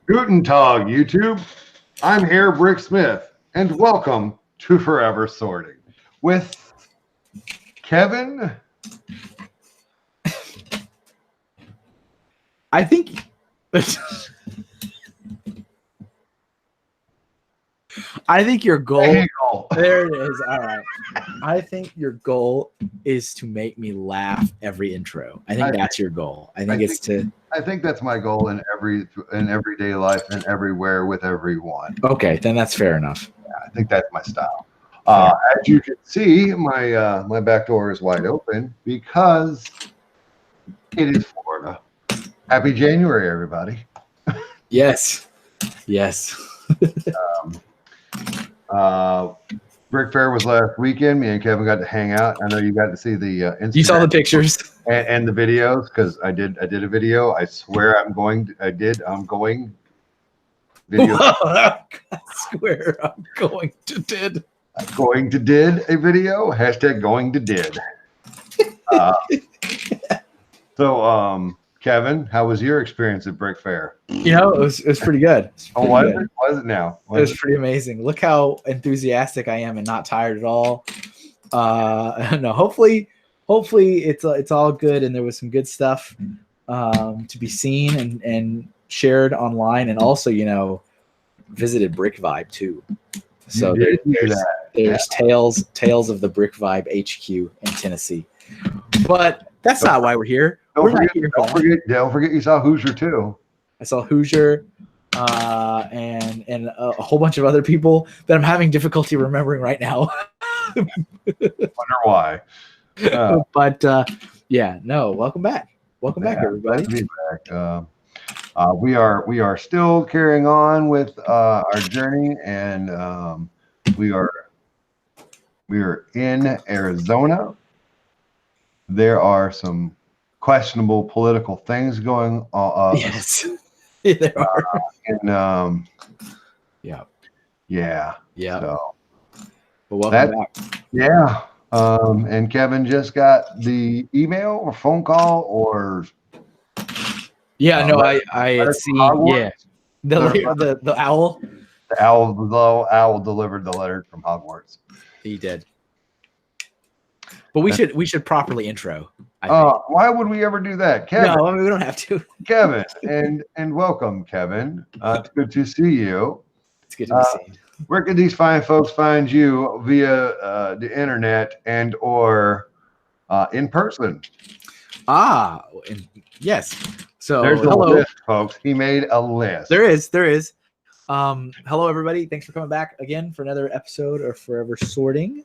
Guten Tag, YouTube. I'm here, Brick Smith, and welcome to Forever Sorting with Kevin. I think your goal. There it is. All right. I think your goal is to make me laugh every intro. I think that's your goal. I think that's my goal in everyday life and everywhere with everyone. Okay, then that's fair enough. Yeah, I think that's my style. As you can see, my back door is wide open because it is Florida. Happy January, everybody. Yes. Brick Fair was last weekend. Me and Kevin got to hang out. I know you got to see the Instagram. You saw the pictures and the videos because I did a video. I swear I'm going. Video. I swear I'm going to did. Going to did a video. Hashtag going to did. So Kevin, how was your experience at Brick Fair? You know, it was pretty good. Was it now? It was pretty amazing. Look how enthusiastic I am and not tired at all. No, hopefully it's all good and there was some good stuff to be seen and shared online, and also, you know, visited Brick Vibe too. So there's tales of the Brick Vibe HQ in Tennessee. But that's not why we're here. Don't forget you saw Hoosier too. I saw Hoosier and a whole bunch of other people that I'm having difficulty remembering right now. Wonder why. But welcome back. Welcome back, everybody. Glad to be back. We are still carrying on with our journey, and we are in Arizona. There are some questionable political things going on. Yes, there are. Yeah. So, but welcome back. Yeah. And Kevin just got the email or phone call or. Yeah, no, I had seen. Yeah, the owl. The owl delivered the letter from Hogwarts. He did. But we should properly intro. I think. Why would we ever do that, Kevin? No, I mean, we don't have to. Kevin, and welcome, Kevin. It's good to see you. It's good to be seen. Where can these fine folks find you via the internet and or in person? Yes. So there's a list, folks. He made a list. There is. Hello, everybody. Thanks for coming back again for another episode of Forever Sorting.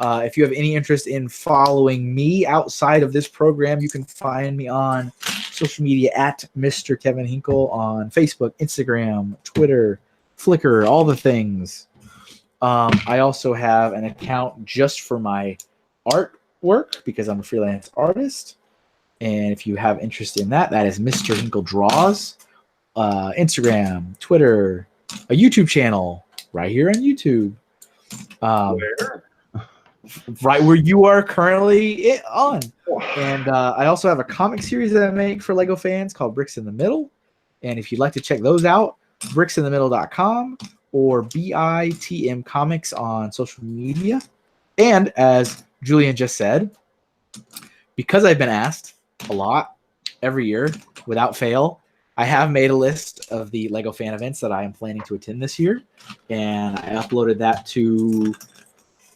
If you have any interest in following me outside of this program, you can find me on social media at Mr. Kevin A.Hinkle on Facebook, Instagram, Twitter, Flickr, all the things. I also have an account just for my artwork because I'm a freelance artist. And if you have interest in that, that is Mr. Hinkle Draws. Instagram, Twitter, a YouTube channel right here on YouTube. Where? Right where you are currently on. And I also have a comic series that I make for Lego fans called Bricks in the Middle. And if you'd like to check those out, bricksinthemiddle.com or BITM Comics on social media. And as Julian just said, because I've been asked a lot every year without fail, I have made a list of the Lego fan events that I am planning to attend this year. And I uploaded that to...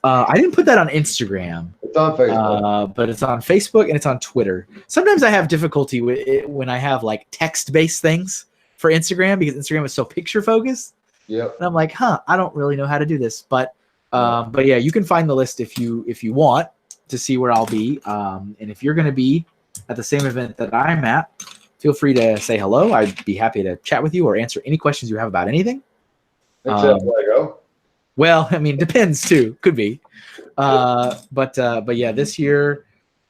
I didn't put that on Instagram. It's on Facebook. But it's on Facebook and it's on Twitter. Sometimes I have difficulty with it when I have like text-based things for Instagram because Instagram is so picture-focused. Yep. And I'm like, I don't really know how to do this. But yeah, you can find the list if you want to see where I'll be. And if you're going to be at the same event that I'm at, feel free to say hello. I'd be happy to chat with you or answer any questions you have about anything. Except Lego. Well, I mean, depends too. Could be. But yeah, this year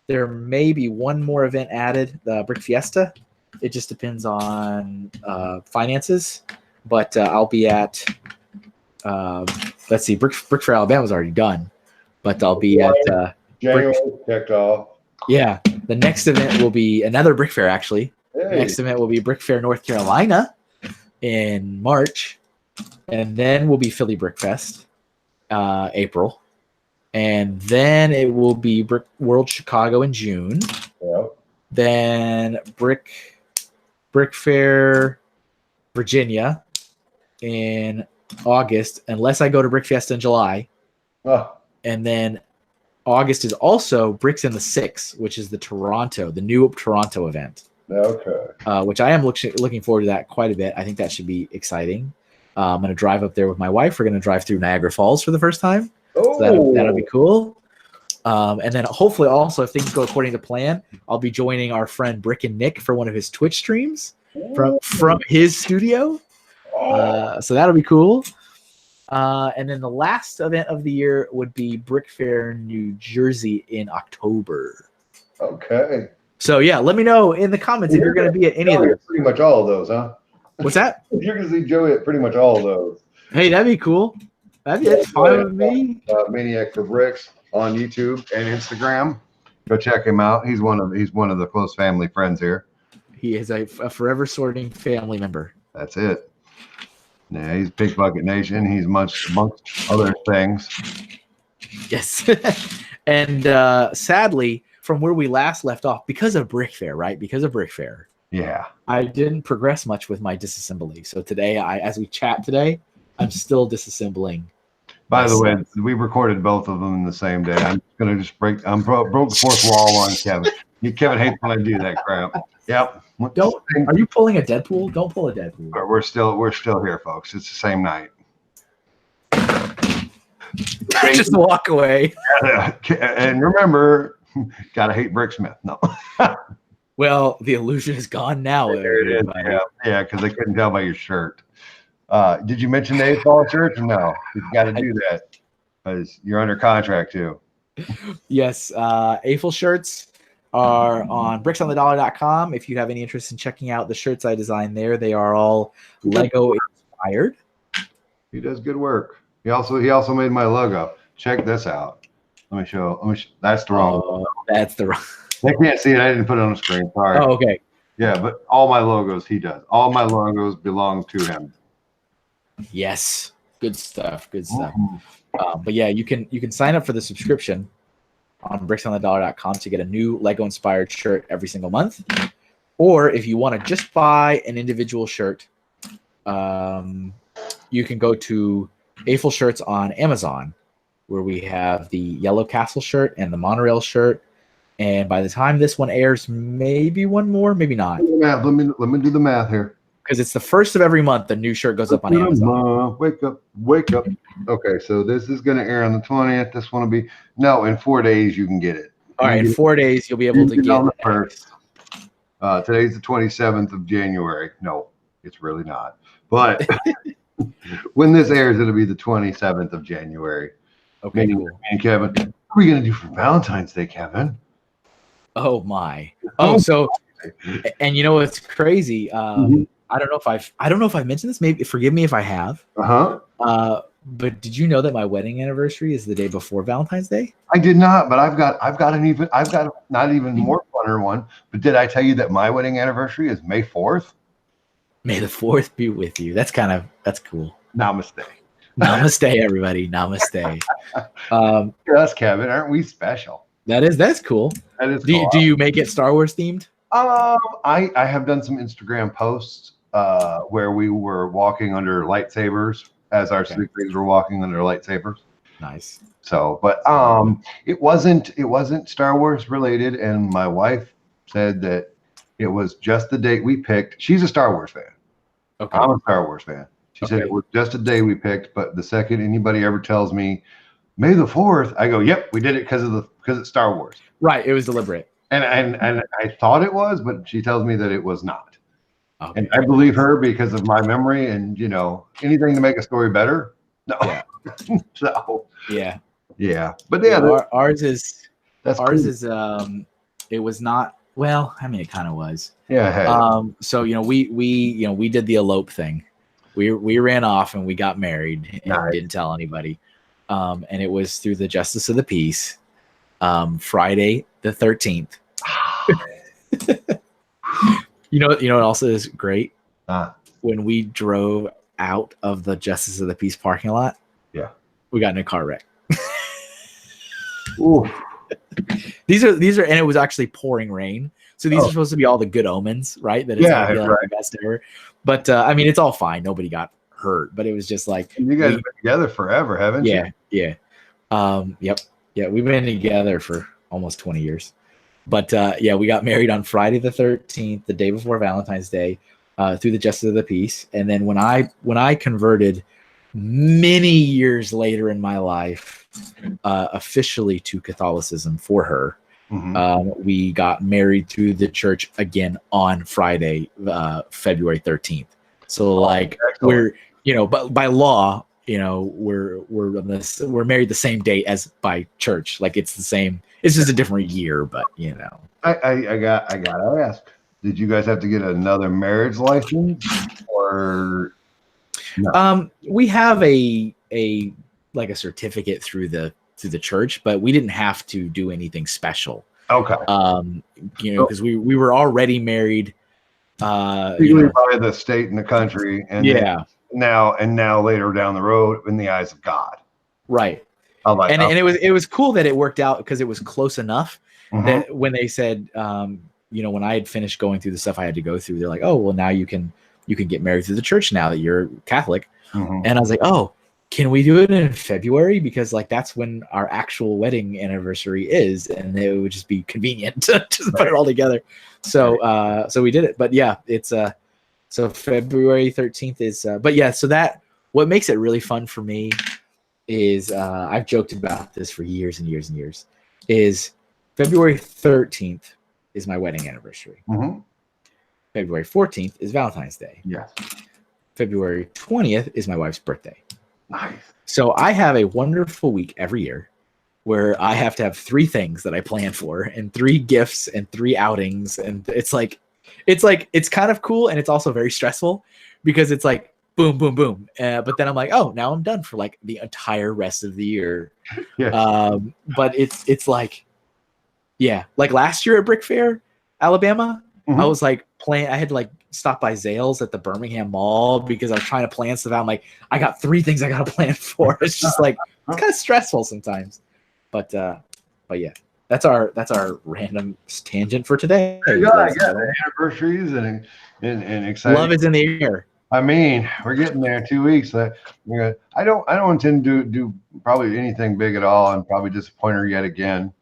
there may be one more event added, the Brick Fiesta. It just depends on finances. But I'll be at let's see, Brick Fair Alabama is already done. But I'll be at January kicked off. Yeah, the next event will be another Brick Fair actually. Hey. The next event will be Brick Fair North Carolina. in March, and then will be Philly Brick Fest, April, and then it will be Brick World Chicago in June. Yep. Then Brick Fair Virginia in August, unless I go to Brick Fest in July. Oh, And then August is also Bricks in the Six, which is the new Toronto event. okay. Which I am looking forward to that quite a bit. I think that should be exciting. I'm going to drive up there with my wife. We're going to drive through Niagara Falls for the first time. Oh, So that'll be cool. And then hopefully also, if things go according to plan, I'll be joining our friend Brick and Nick for one of his Twitch streams from his studio. So that'll be cool. And then the last event of the year would be Brick Fair New Jersey in October. Okay. So yeah, let me know in the comments if you're going to be at any of those. Pretty much all of those, huh? What's that? You're going to see Joey at pretty much all of those. Hey, that'd be cool. That's fine with me. Maniac for Bricks on YouTube and Instagram. Go check him out. He's one of the close family friends here. He is a forever sorting family member. That's it. Yeah, he's Big Bucket Nation. He's amongst other things. Yes. And sadly, from where we last left off, because of Brick Fair, right? Because of Brick Fair. Yeah. I didn't progress much with my disassembly. So today, as we chat today, I'm still disassembling. By the way, we recorded both of them in the same day. I'm gonna just broke the fourth wall on Kevin. Kevin hates when I do that crap. Yep. Are you pulling a Deadpool? Don't pull a Deadpool. We're still here, folks. It's the same night. Just walk away. And remember, gotta hate Bricksmith. No. Well, the illusion is gone now. There it is. Yeah, because I couldn't tell by your shirt. Did you mention the A-Fall shirt? No, you got to do that because you're under contract too. Yes, AFL shirts are on bricksonthedollar.com. If you have any interest in checking out the shirts I designed there, they are all Lego inspired. He does good work. He also made my logo. Check this out. Let me show. That's the wrong. That's the wrong. They can't see it. I didn't put it on the screen. Sorry. Oh, okay. Yeah, but all my logos he does. All my logos belong to him. Yes, good stuff. Good stuff. But yeah, you can sign up for the subscription on bricksonthedollar.com to get a new Lego inspired shirt every single month. Or if you want to just buy an individual shirt, you can go to AFL shirts on Amazon, where we have the Yellow Castle shirt and the Monorail shirt. And by the time this one airs, maybe one more, maybe not. Let me do the math here. Because it's the first of every month, the new shirt goes up on Amazon. Wake up. Okay, so this is going to air on the 20th. This one will be in 4 days. You can get it. All right, in 4 days you'll be able to get on the it. first. Today's the 27th of January. No, it's really not. But when this airs, it'll be the 27th of January. Okay, cool. And Kevin, what are we going to do for Valentine's Day, Kevin? Oh my! Oh, so, and you know what's crazy? I don't know if I've mentioned this. Maybe forgive me if I have. But did you know that my wedding anniversary is the day before Valentine's Day? I did not, but I've got not even more funner one. But did I tell you that my wedding anniversary is May 4th? May the 4th be with you. That's cool. Namaste. Namaste, everybody. Namaste. Us, Kevin, aren't we special? That's cool. That is. Do you make it Star Wars themed? I have done some Instagram posts where we were walking under lightsabers as our sleepies were walking under lightsabers. Nice. So, but it wasn't Star Wars related, and my wife said that it was just the date we picked. She's a Star Wars fan. Okay. I'm a Star Wars fan. She said it was just a day we picked, but the second anybody ever tells me May the 4th, I go, yep, we did it because it's Star Wars. Right, it was deliberate. And I thought it was, but she tells me that it was not. Okay. And I believe her because of my memory and anything to make a story better. No. Yeah. So yeah. But ours is cool. It was not, well, I mean it kind of was. Yeah. Hey. So we did the elope thing. We ran off and we got married and didn't tell anybody. And it was through the Justice of the Peace. Friday the 13th. You know what also is great when we drove out of the Justice of the Peace parking lot. Yeah. We got in a car wreck. Oof. These are, and it was actually pouring rain. So these are supposed to be all the good omens, right? That it's going to be like the best ever. But I mean, it's all fine. Nobody got hurt, but it was just like, you guys have been together forever, haven't you? Yeah. Yep. Yeah. We've been together for almost 20 years, but yeah, we got married on Friday the 13th, the day before Valentine's Day, through the Justice of the Peace. And then when I converted many years later in my life, officially to Catholicism for her, we got married through the church again on Friday, February 13th. So like we're, but by law, we're married the same day as by church. Like it's the same. It's just a different year, but I gotta ask. Did you guys have to get another marriage license, or no? We have a like a certificate through the church, but we didn't have to do anything special. Okay. Because we were already married. By the state and the country, and now later down the road in the eyes of God. Right. And it was cool that it worked out because it was close enough that when they said, when I had finished going through the stuff I had to go through, they're like, oh, well, now you can get married through the church now that you're Catholic. And I was like, oh, can we do it in February? Because like that's when our actual wedding anniversary is, and it would just be convenient to put it all together. So we did it. But yeah, it's so February 13th is but yeah, so that what makes it really fun for me is I've joked about this for years and years and years, is February 13th is my wedding anniversary. February 14th is Valentine's Day. Yes. February 20th is my wife's birthday. Nice. So I have a wonderful week every year where I have to have 3 things that I plan for, and 3 gifts and 3 outings. And it's kind of cool. And it's also very stressful because it's like, boom, boom, boom. But then I'm like, oh, now I'm done for like the entire rest of the year. Yeah. But it's like, yeah, like last year at Brick Fair, Alabama, I was like I had to like stop by Zales at the Birmingham Mall because I was trying to plan stuff out. I'm like, I got 3 things I got to plan for. It's just like, it's kind of stressful sometimes, but yeah, that's our random tangent for today. Yeah, anniversaries and exciting. Love is in the air. I mean, we're getting there. 2 weeks. I don't intend to do probably anything big at all, and probably disappoint her yet again.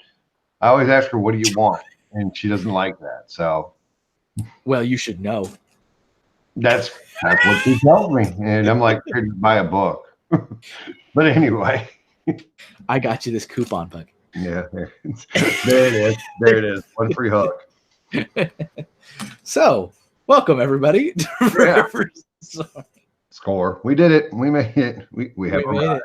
I always ask her, "What do you want?" and she doesn't like that. So, well, you should know. That's what she tells me, and I'm like, buy a book. But anyway, I got you this coupon book. Yeah, there it is. There it is. One free hook. So, welcome everybody to Score. We did it. We made it. We have made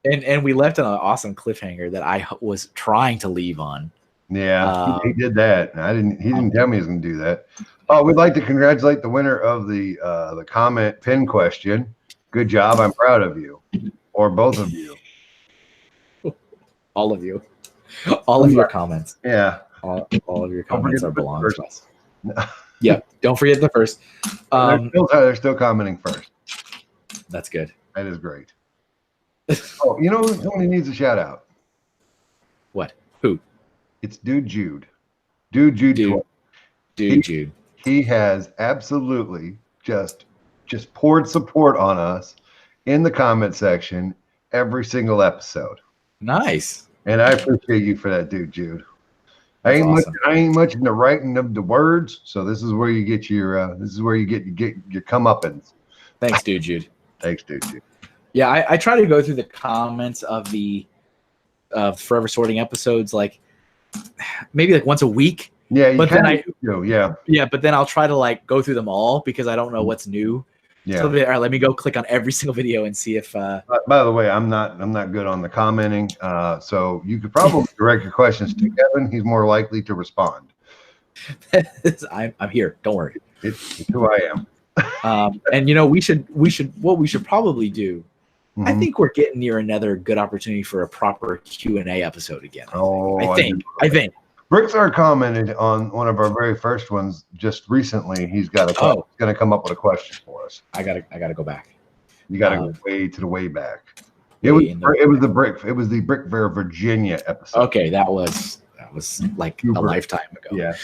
it. And we left on an awesome cliffhanger that I was trying to leave on. Yeah, he did that. He didn't tell me he was going to do that. Oh, we'd like to congratulate the winner of the comment pin question. Good job. I'm proud of you, or both of you. All of you. All of your comments. Yeah. All of your comments are belong to us. Yeah. Don't forget the first. They're still commenting first. That's good. That is great. Oh, you know somebody needs a shout out. What? Who? It's Dude Jude. Dude Jude. Jude. He has absolutely just poured support on us in the comment section every single episode. Nice. And I appreciate you for that, Dude Jude. I ain't much into writing of the words, so this is where you get your your comeuppance. Thanks, Dude Jude. Thanks, Dude Jude. Yeah, I try to go through the comments of the Forever Sorting episodes like maybe like once a week. Yeah, but then but then I'll try to like go through them all because I don't know what's new. Yeah. So, all right, let me go click on every single video and see if. By the way, I'm not good on the commenting, so you could probably direct your questions to Kevin. He's more likely to respond. I'm here. Don't worry. It's who I am. And we should what we should probably do. I think we're getting near another good opportunity for a proper Q&A episode again. Oh, I think. Brickstar commented on one of our very first ones just recently. He's got he's going to come up with a question for us. I gotta go back. You got to go way to the way back. It was the Brick Fair Virginia episode. Okay, that was like a lifetime ago. Yeah.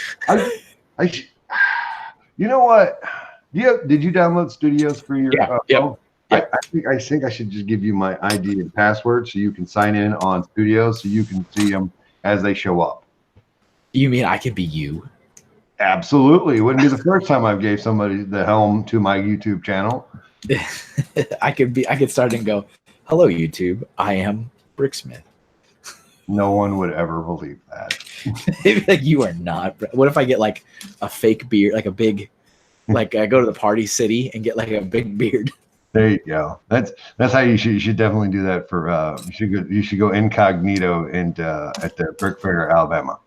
You know what? Did you download Studios for your phone? I think I should just give you my ID and password so you can sign in on Studios so you can see them as they show up. You mean I could be you? Absolutely. It wouldn't be the first time I gave somebody the helm to my YouTube channel. I could start and go, "Hello YouTube, I am Bricksmith." No one would ever believe that. Like, you are not. What if I get like a fake beard, like a big, like I go to the Party City and get like a big beard? There you go. That's how you should definitely do that for you should go incognito and at the Brick Fair, Alabama.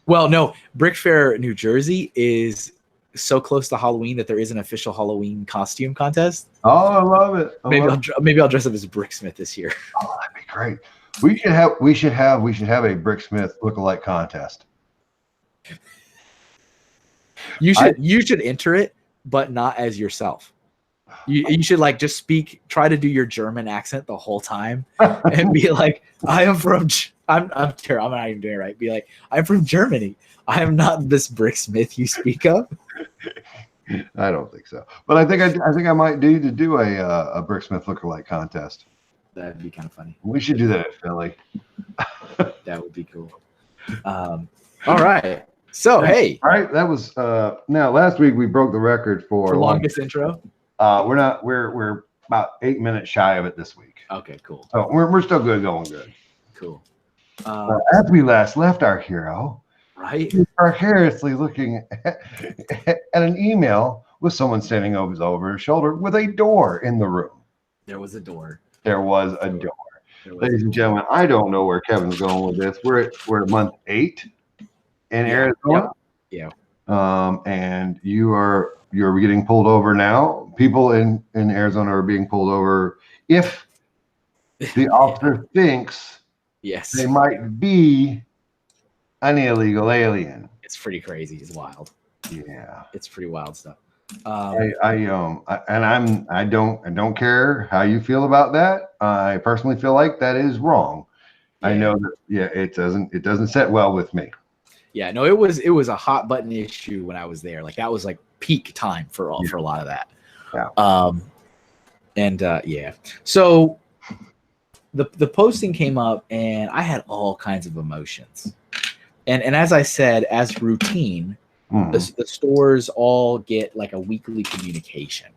Well, no, Brick Fair, New Jersey is so close to Halloween that there is an official Halloween costume contest. Oh, I love it. Maybe I'll dress up as Bricksmith this year. Oh, that'd be great. We should have a Bricksmith lookalike contest. You should enter it, but not as yourself. You should like just try to do your German accent the whole time and be like, I'm not even doing it right. Be like, I'm from Germany. I am not this Bricksmith you speak of. I don't think so, but I think I might need to do a Bricksmith lookalike contest. That'd be kind of funny. We should do that at Philly. That would be cool. All right. So hey. All right. That was now last week we broke the record for longest intro. We're about 8 minutes shy of it this week. Okay, cool. So we're still going good. Cool. As we last left our hero, right? We are hilariously looking at an email with someone standing over his shoulder with a door in the room. There was a door. There was a door. Ladies and gentlemen, I don't know where Kevin's going with this. We're at month 8 in Arizona. Yeah. And you're getting pulled over now. People in Arizona are being pulled over if the officer thinks they might be an illegal alien. It's pretty crazy. It's wild. Yeah. It's pretty wild stuff. I don't care how you feel about that. I personally feel like that is wrong. Yeah. I know that it doesn't set well with me. Yeah, no, it was a hot button issue when I was there. Like that was like peak time for a lot of that. Yeah. So the posting came up and I had all kinds of emotions. And as I said, as routine, the stores all get like a weekly communication.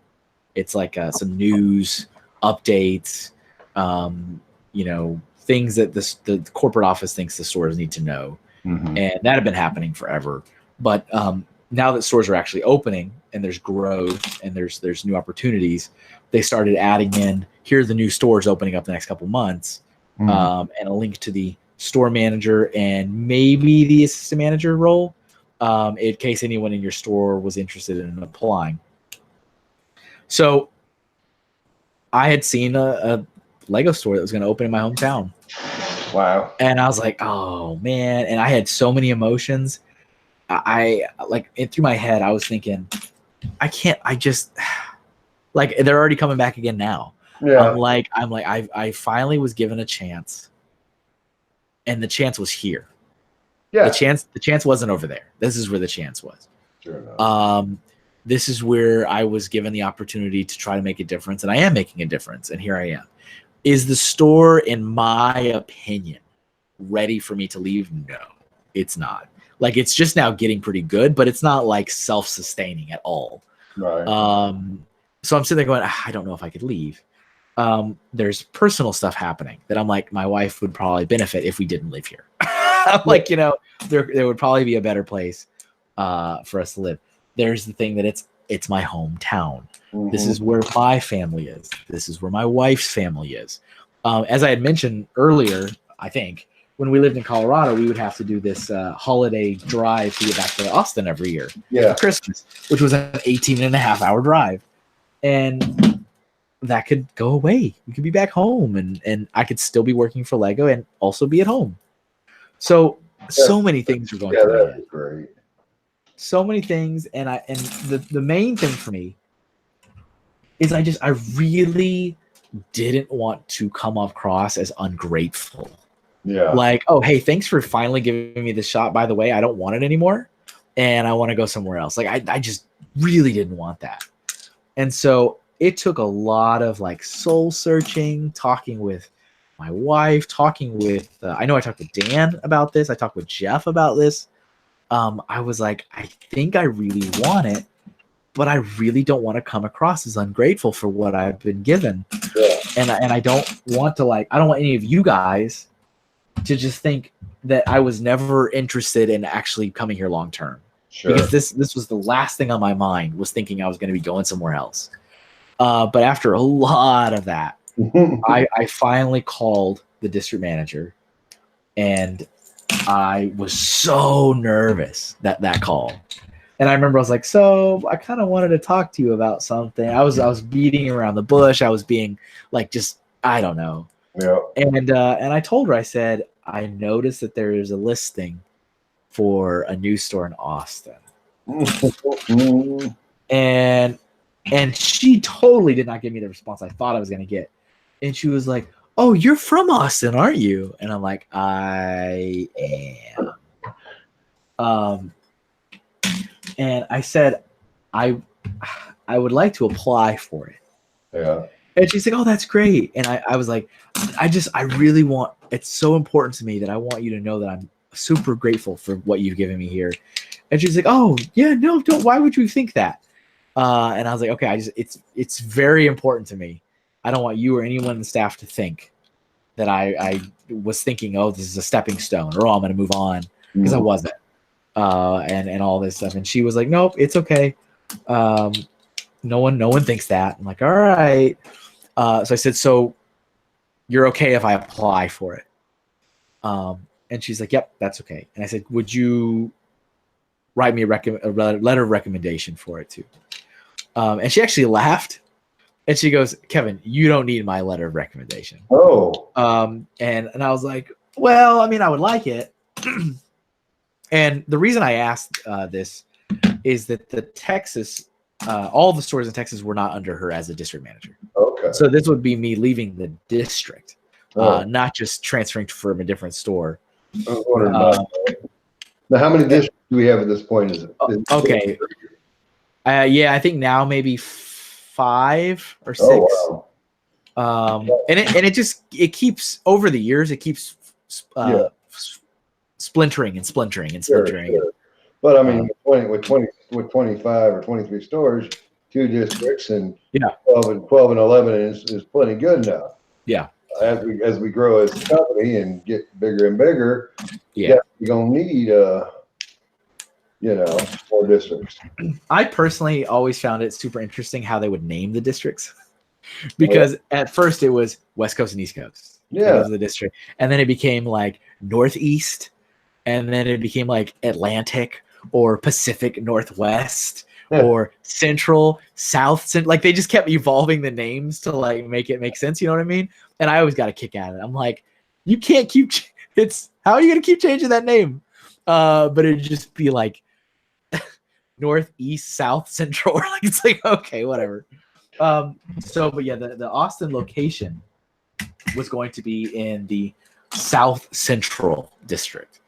It's like some news updates, things that the corporate office thinks the stores need to know. And that had been happening forever. But now that stores are actually opening and there's growth and there's new opportunities, they started adding in, here are the new stores opening up the next couple months, and a link to the store manager and maybe the assistant manager role, in case anyone in your store was interested in applying. So I had seen a Lego store that was going to open in my hometown. Wow. And I was like, oh man. And I had so many emotions. Through my head, I was thinking, I just like, they're already coming back again now. Yeah. I finally was given a chance and the chance was here. Yeah. The chance wasn't over there. This is where the chance was. Sure enough. This is where I was given the opportunity to try to make a difference, and I am making a difference, and here I am. Is the store, in my opinion, ready for me to leave? No, it's not. Like, it's just now getting pretty good, but it's not like self-sustaining at all. Right. So I'm sitting there going, I don't know if I could leave. There's personal stuff happening that I'm like, my wife would probably benefit if we didn't live here. I'm like, there would probably be a better place for us to live. There's the thing that it's my hometown. This is where my family is. This is where my wife's family is. As I had mentioned earlier, I think when we lived in Colorado, we would have to do this holiday drive to get back to Austin every year for Christmas, which was an 18.5-hour drive. And that could go away. We could be back home and I could still be working for Lego and also be at home. So so many things were going Yeah, through my head. that's great. So many things, and the main thing for me is I really didn't want to come across as ungrateful. Yeah. Like, oh, hey, thanks for finally giving me the shot. By the way, I don't want it anymore, and I want to go somewhere else. Like, I just really didn't want that. And so it took a lot of like soul searching, talking with my wife, talking with, I know I talked with Dan about this. I talked with Jeff about this. I was like, I think I really want it, but I really don't want to come across as ungrateful for what I've been given. Yeah. And I don't want to I don't want any of you guys to just think that I was never interested in actually coming here long term. Sure. Because this was the last thing on my mind, was thinking I was going to be going somewhere else. But after a lot of that, I finally called the district manager, and I was so nervous that call. And I remember I was like, so I kind of wanted to talk to you about something. I was beating around the bush. I was being like, just, I don't know. Yeah. And I told her, I said, I noticed that there is a listing for a new store in Austin. and she totally did not give me the response I thought I was going to get. And she was like, oh, you're from Austin, aren't you? And I'm like, I am. And I said, I would like to apply for it. Yeah. And she's like, oh, that's great. And I was like, I really want, it's so important to me that I want you to know that I'm super grateful for what you've given me here. And she's like, oh, yeah, no, don't, why would you think that? And I was like, okay, it's very important to me. I don't want you or anyone in the staff to think that I was thinking, oh, this is a stepping stone, or oh, I'm going to move on, because I wasn't. And all this stuff. And she was like, nope, it's okay. No one thinks that. I'm like, all right. So I said, so you're okay if I apply for it? And she's like, yep, that's okay. And I said, would you write me a letter of recommendation for it too? And she actually laughed, and she goes, Kevin, you don't need my letter of recommendation. Oh. And I was like, well, I mean, I would like it. And the reason I asked this is that the Texas, all the stores in Texas were not under her as a district manager. Okay. So this would be me leaving the district, not just transferring from a different store. Now, how many districts do we have at this point? Is it okay. Yeah, I think now maybe 5 or 6. Oh, wow. And it keeps, over the years, it keeps splintering and splintering and splintering. Sure. But I mean, with 25 or 23 stores, 2 districts, and 12 and 11 is plenty good now. Yeah. As we grow as a company and get bigger and bigger, you're gonna need more districts. I personally always found it super interesting how they would name the districts, because at first it was West Coast and East Coast. Yeah, was the district, and then it became like Northeast, and then it became like Atlantic or Pacific Northwest or Central, South. Like they just kept evolving the names to like make it make sense. You know what I mean? And I always got a kick out of it. I'm like, you can't keep. How are you gonna keep changing that name? But it'd just be like Northeast, South, Central. Like it's like, okay, whatever. But yeah, the Austin location was going to be in the South Central district.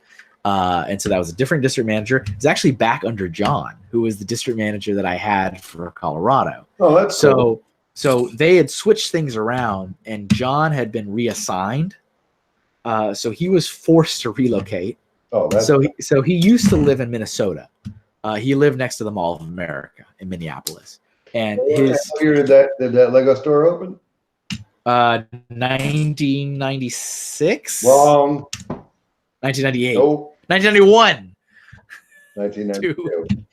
And so that was a different district manager. It's actually back under John, who was the district manager that I had for Colorado. Oh, that's cool. So they had switched things around, and John had been reassigned. So he was forced to relocate. Oh, that's so he used to live in Minnesota. He lived next to the Mall of America in Minneapolis. And what year did that Lego store open? 1996. Wrong. 1998. Nope. 1991. 1992.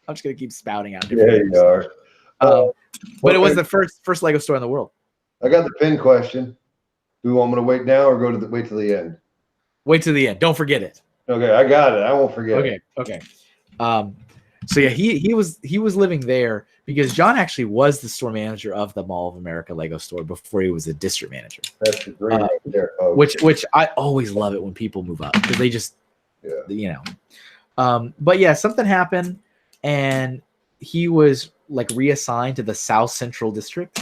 I'm just gonna keep spouting out. Yeah, you are. But it was the first Lego store in the world. I got the pin question. Do you want me to wait now or wait till the end? Wait till the end. Don't forget it. Okay, I got it. I won't forget. Okay. So yeah, he was living there because John actually was the store manager of the Mall of America Lego store before he was a district manager. That's great right there, folks. Which I always love it when people move up, because you know. But yeah, something happened, and he was like reassigned to the South Central District,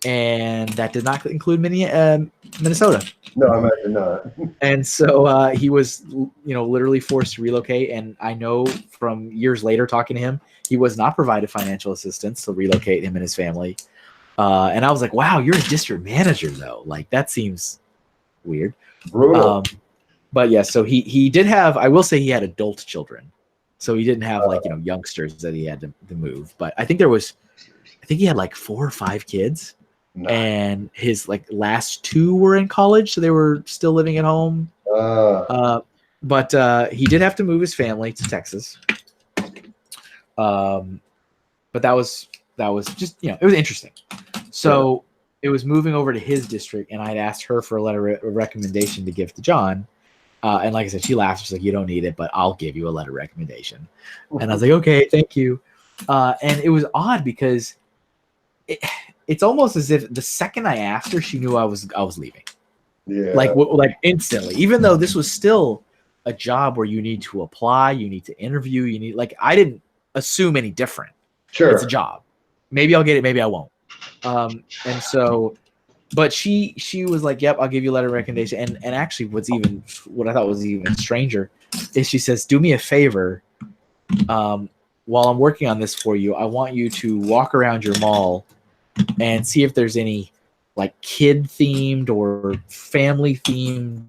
and that did not include Minnesota. No, I imagine not. And so he was, literally forced to relocate. And I know from years later talking to him, he was not provided financial assistance to relocate him and his family. And I was like, wow, you're a district manager though. Like that seems weird. Brutal. But yeah, so he did have, I will say he had adult children. So he didn't have youngsters that he had to move. But I think he had like 4 or 5 kids. Nice. And his like last 2 were in college, so they were still living at home. But he did have to move his family to Texas. But that was just, it was interesting. So it was moving over to his district, and I'd asked her for a letter of recommendation to give to John. And like I said, she laughed. She's like, "You don't need it, but I'll give you a letter of recommendation." And I was like, "Okay, thank you." And it was odd because it's almost as if the second I asked her, she knew I was leaving. Yeah. Like instantly, even though this was still a job where you need to apply, you need to interview, I didn't assume any different. Sure. It's a job. Maybe I'll get it, maybe I won't. And so, but she was like, "Yep, I'll give you a letter of recommendation." And actually what I thought was even stranger is she says, "Do me a favor. While I'm working on this for you, I want you to walk around your mall and see if there's any like kid themed or family themed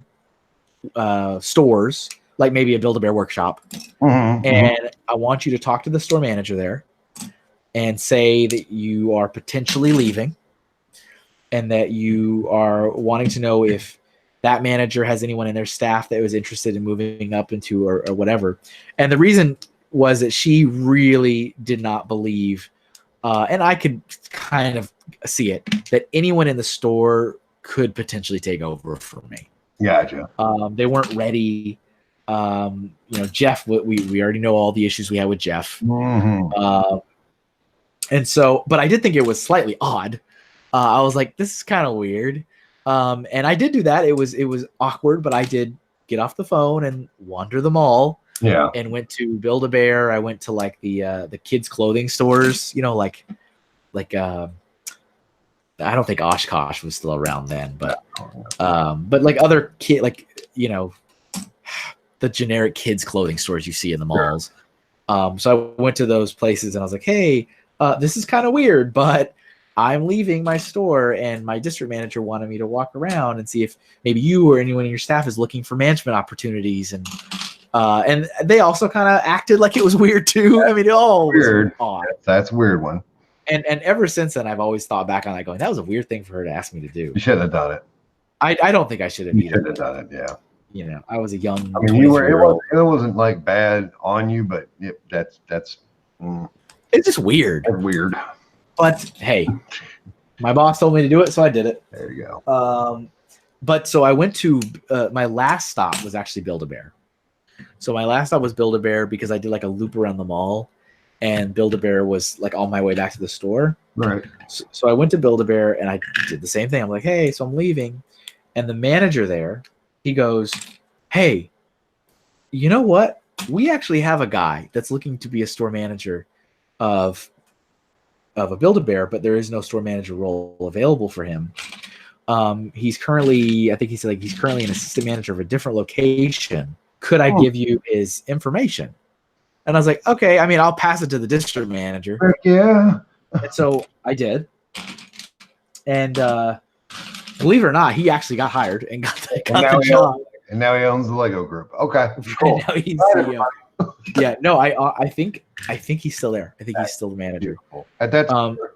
stores, like maybe a Build-A-Bear workshop. And I want you to talk to the store manager there and say that you are potentially leaving and that you are wanting to know if that manager has anyone in their staff that was interested in moving up into or whatever." And the reason was that she really did not believe, and I could kind of see it, that anyone in the store could potentially take over for me. Gotcha. They weren't ready. Jeff, we already know all the issues we had with Jeff. And so, but I did think it was slightly odd. I was like, this is kind of weird. And I did do that. It was awkward, but I did get off the phone and wander the mall. Yeah. And went to Build-A-Bear. I went to like the kids' clothing stores, like I don't think Oshkosh was still around then, but like other kid, like, the generic kids' clothing stores you see in the malls. So I went to those places and I was like, "Hey, this is kind of weird, but I'm leaving my store and my district manager wanted me to walk around and see if maybe you or anyone in your staff is looking for management opportunities." And they also kind of acted like it was weird too. I mean, it all weird. Was odd. That's a weird one. And ever since then, I've always thought back on that going, that was a weird thing for her to ask me to do. You shouldn't have done it. I don't think I should have. You should have done it. Yeah. I was a young. I mean, it wasn't like bad on you, but that's. It's just weird. That's weird. But hey, my boss told me to do it, so I did it. There you go. But so I went to my last stop was actually Build-A-Bear. So my last stop was Build-A-Bear because I did like a loop around the mall, and Build-A-Bear was like on my way back to the store. Right. So I went to Build-A-Bear and I did the same thing. I'm like, "Hey, so I'm leaving," and the manager there, he goes, "Hey, you know what? We actually have a guy that's looking to be a store manager of a Build-A-Bear, but there is no store manager role available for him. He's currently, I think he said, like, he's currently an assistant manager of a different location. Could I give you his information?" And I was like, "Okay, I mean, I'll pass it to the district manager." Heck yeah. And so I did. And believe it or not, he actually got hired and got the job. And now he owns the Lego group. Okay, cool. And now he's CEO. Yeah, no, I think he's still there. I think he's still the manager. At that store.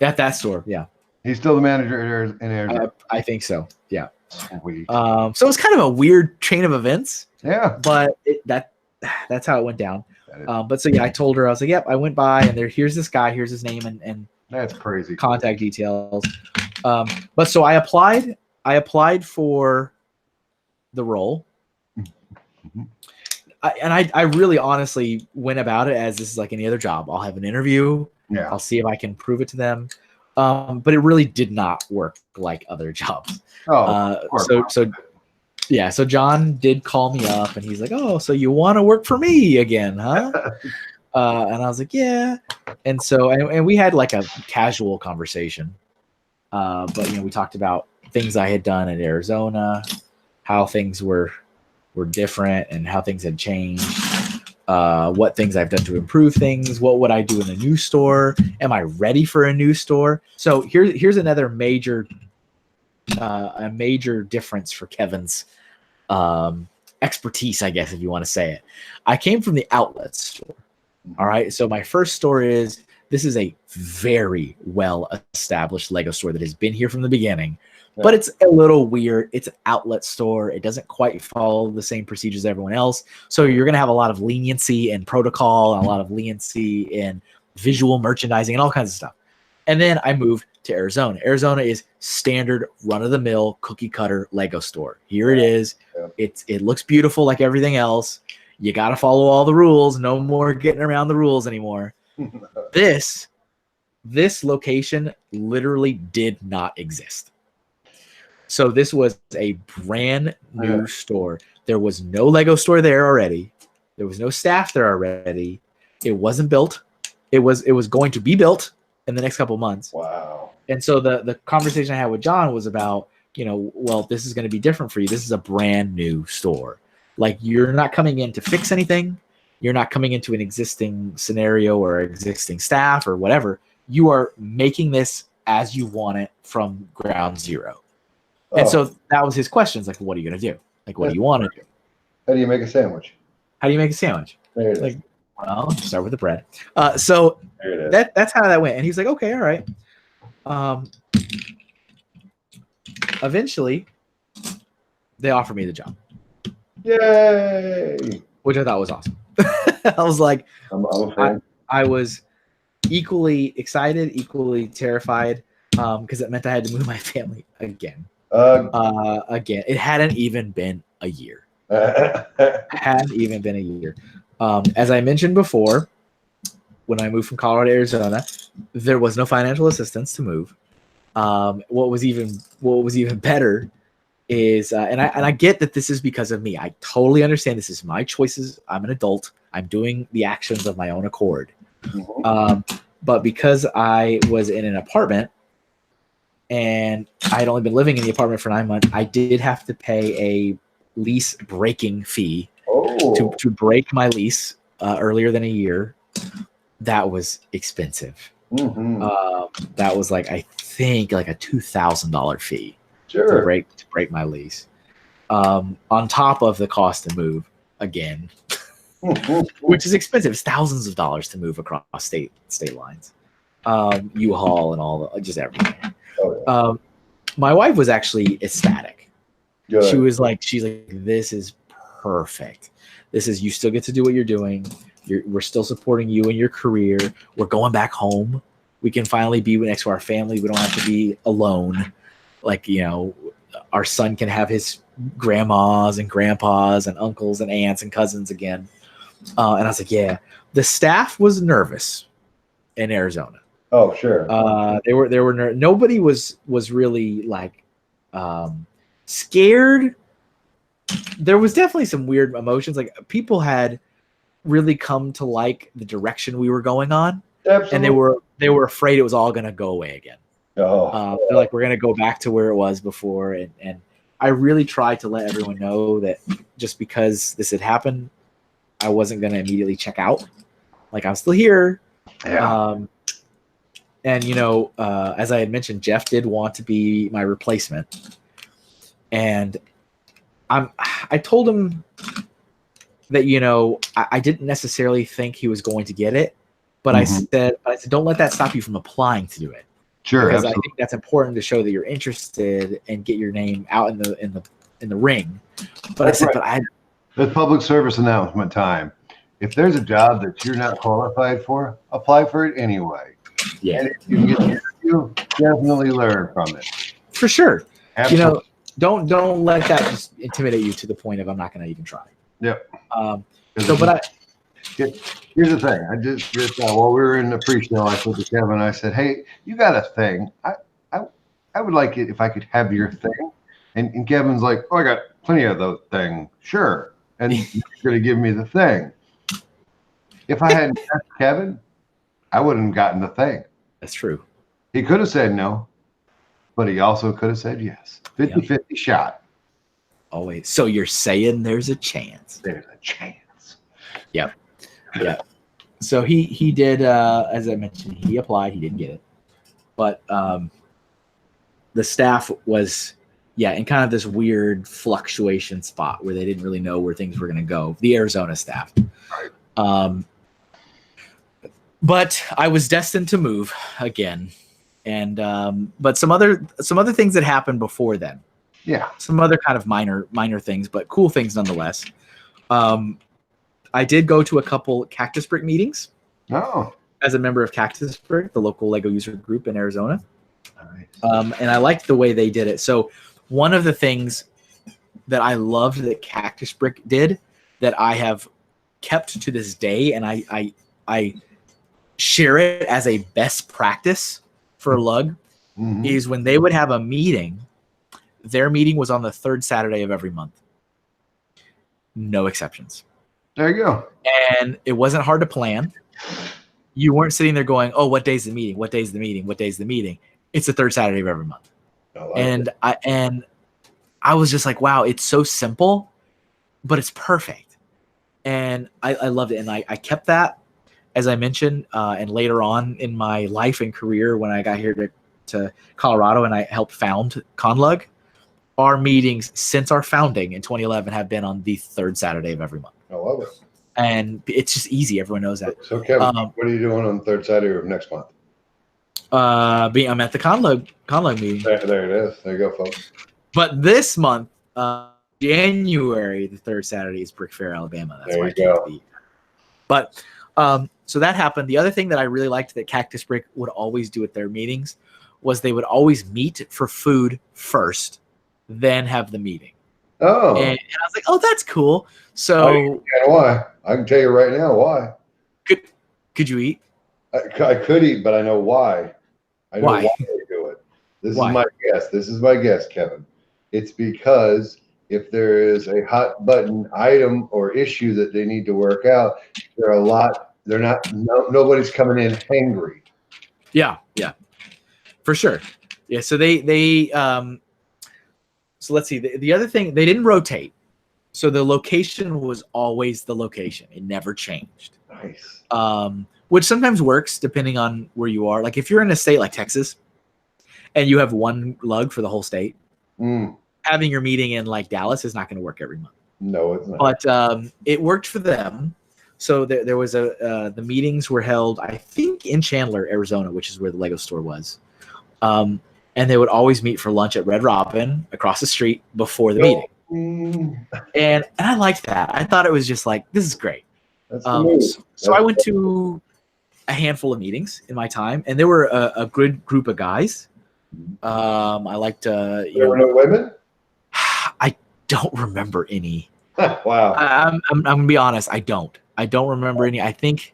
At that store, yeah. He's still the manager in Arizona. I think so. Yeah. Sweet. So it's kind of a weird chain of events. Yeah. But that's how it went down. But so yeah, I told her, I was like, "Yep, I went by and here's this guy, here's his name and that's crazy. Contact details." But so I applied for the role. I really honestly went about it as this is like any other job. I'll have an interview. Yeah. I'll see if I can prove it to them. But it really did not work like other jobs. Oh, Yeah, so John did call me up, and he's like, "Oh, so you want to work for me again, huh?" And I was like, "Yeah." And so, and we had like a casual conversation, but we talked about things I had done in Arizona, how things were different, and how things had changed. What things I've done to improve things. What would I do in a new store? Am I ready for a new store? So here's another major difference for Kevin's expertise, I guess, if you want to say it. I came from the outlet store. All right. So my first store this is a very well established Lego store that has been here from the beginning, but it's a little weird. It's an outlet store. It doesn't quite follow the same procedures as everyone else. So you're going to have a lot of leniency and protocol and a lot of leniency in visual merchandising and all kinds of stuff. And then I moved to Arizona. Arizona is standard run-of-the-mill cookie cutter Lego store. Here it is. It looks beautiful like everything else. You got to follow all the rules. No more getting around the rules anymore. This location literally did not exist. So this was a brand new store. There was no Lego store there already. There was no staff there already. It wasn't built. It was going to be built in the next couple of months. Wow. And so the conversation I had with John was about, well, this is going to be different for you. This is a brand new store. Like, you're not coming in to fix anything. You're not coming into an existing scenario or existing staff or whatever. You are making this as you want it from ground zero. And so that was his questions. Like, what are you going to do? Like, what do you want to do? How do you make a sandwich? How do you make a sandwich? There it is. Like, well, start with the bread. So that's how that went. And he's like, okay, all right. Eventually, they offered me the job. Yay! Which I thought was awesome. I was like, I was equally excited, equally terrified, because it meant I had to move my family again. Again, it hadn't even been a year. Hadn't even been a year. As I mentioned before, when I moved from Colorado to Arizona, there was no financial assistance to move. What was even better is, and I get that this is because of me. I totally understand this is my choices. I'm an adult. I'm doing the actions of my own accord. But because I was in an apartment and I had only been living in the apartment for 9 months, I did have to pay a lease breaking fee to break my lease earlier than a year. That was expensive. That was I think a $2,000 fee to break my lease, on top of the cost to move again, which is expensive. It's thousands of dollars to move across state lines, U-Haul and all just everything. My wife was actually ecstatic. She's like, this is perfect. This is, you still get to do what you're doing. We're still supporting you in your career. We're going back home. We can finally be next to our family. We don't have to be alone. Our son can have his grandmas and grandpas and uncles and aunts and cousins again. And I was like, yeah. The staff was nervous in Arizona. Oh, sure. They were nobody was really scared. There was definitely some weird emotions. Like, people had really come to like the direction we were going on. Absolutely. And they were afraid it was all going to go away again. They're like, we're going to go back to where it was before. And I really tried to let everyone know that just because this had happened, I wasn't going to immediately check out. Like, I'm still here. Yeah. And, as I had mentioned, Jeff did want to be my replacement. And I told him that, I didn't necessarily think he was going to get it. But I said, don't let that stop you from applying to do it. Sure, because absolutely. I think that's important to show that you're interested and get your name out in the ring. But I said, it's public service announcement time. If there's a job that you're not qualified for, apply for it anyway. Yeah, and if you get the interview, definitely learn from it. For sure. Absolutely. Don't let that just intimidate you to the point of I'm not going to even try. Yep. Here's the thing. I just while we were in the pre-show, I said to Kevin, I said, "Hey, you got a thing. I would like it if I could have your thing." And Kevin's like, "Oh, I got plenty of those things, sure. And you're going to give me the thing. If I hadn't asked Kevin, I wouldn't have gotten the thing. That's true. He could have said no, but he also could have said yes. 50-50 shot. Always. So you're saying there's a chance. There's a chance. Yep. Yeah. So he did, as I mentioned, he applied. He didn't get it. But the staff was, in kind of this weird fluctuation spot where they didn't really know where things were going to go. The Arizona staff. Right. But I was destined to move again. And but some other things that happened before then. Yeah. Some other kind of minor things, but cool things nonetheless. I did go to a couple Cactus Brick meetings. Oh. As a member of Cactus Brick, the local Lego user group in Arizona. Nice. And I liked the way they did it. So one of the things that I loved that Cactus Brick did that I have kept to this day, and I share it as a best practice for LUG, is when they would have a meeting, their meeting was on the third Saturday of every month. No exceptions. There you go. And it wasn't hard to plan. You weren't sitting there going, oh, what day's the meeting? What day's the meeting? What day's the meeting? It's the third Saturday of every month. I was just like, wow, it's so simple, but it's perfect. And I loved it. And I kept that, as I mentioned, and later on in my life and career, when I got here to Colorado and I helped found ConLug, our meetings since our founding in 2011 have been on the third Saturday of every month. I love it. And it's just easy. Everyone knows that. So, Kevin, what are you doing on the third Saturday of next month? I'm at the ConLug meeting. There it is. There you go, folks. But this month, January, the third Saturday is Brick Fair, Alabama. That's there why you go. But so that happened. The other thing that I really liked that Cactus Brick would always do at their meetings was they would always meet for food first, then have the meeting. Oh. And I was like, oh, that's cool. So why? I can tell you right now why. Could you eat? I could eat, but I know why. I know why they do it. This is my guess. This is my guess, Kevin. It's because if there is a hot button item or issue that they need to work out, nobody's coming in hangry. Yeah, for sure. Yeah, so so let's see. The other thing, they didn't rotate. So the location was always the location. It never changed. Nice. Which sometimes works depending on where you are. Like if you're in a state like Texas and you have one LUG for the whole state, having your meeting in like Dallas is not going to work every month. No, it's not. But it worked for them. So there was the meetings were held, I think, in Chandler, Arizona, which is where the Lego store was. And they would always meet for lunch at Red Robin across the street before the meeting. And I liked that. I thought it was just like, this is great. So I went to a handful of meetings in my time, and there were a good group of guys. I liked there were no women? I don't remember any. Wow. I'm gonna be honest, I don't remember any. I think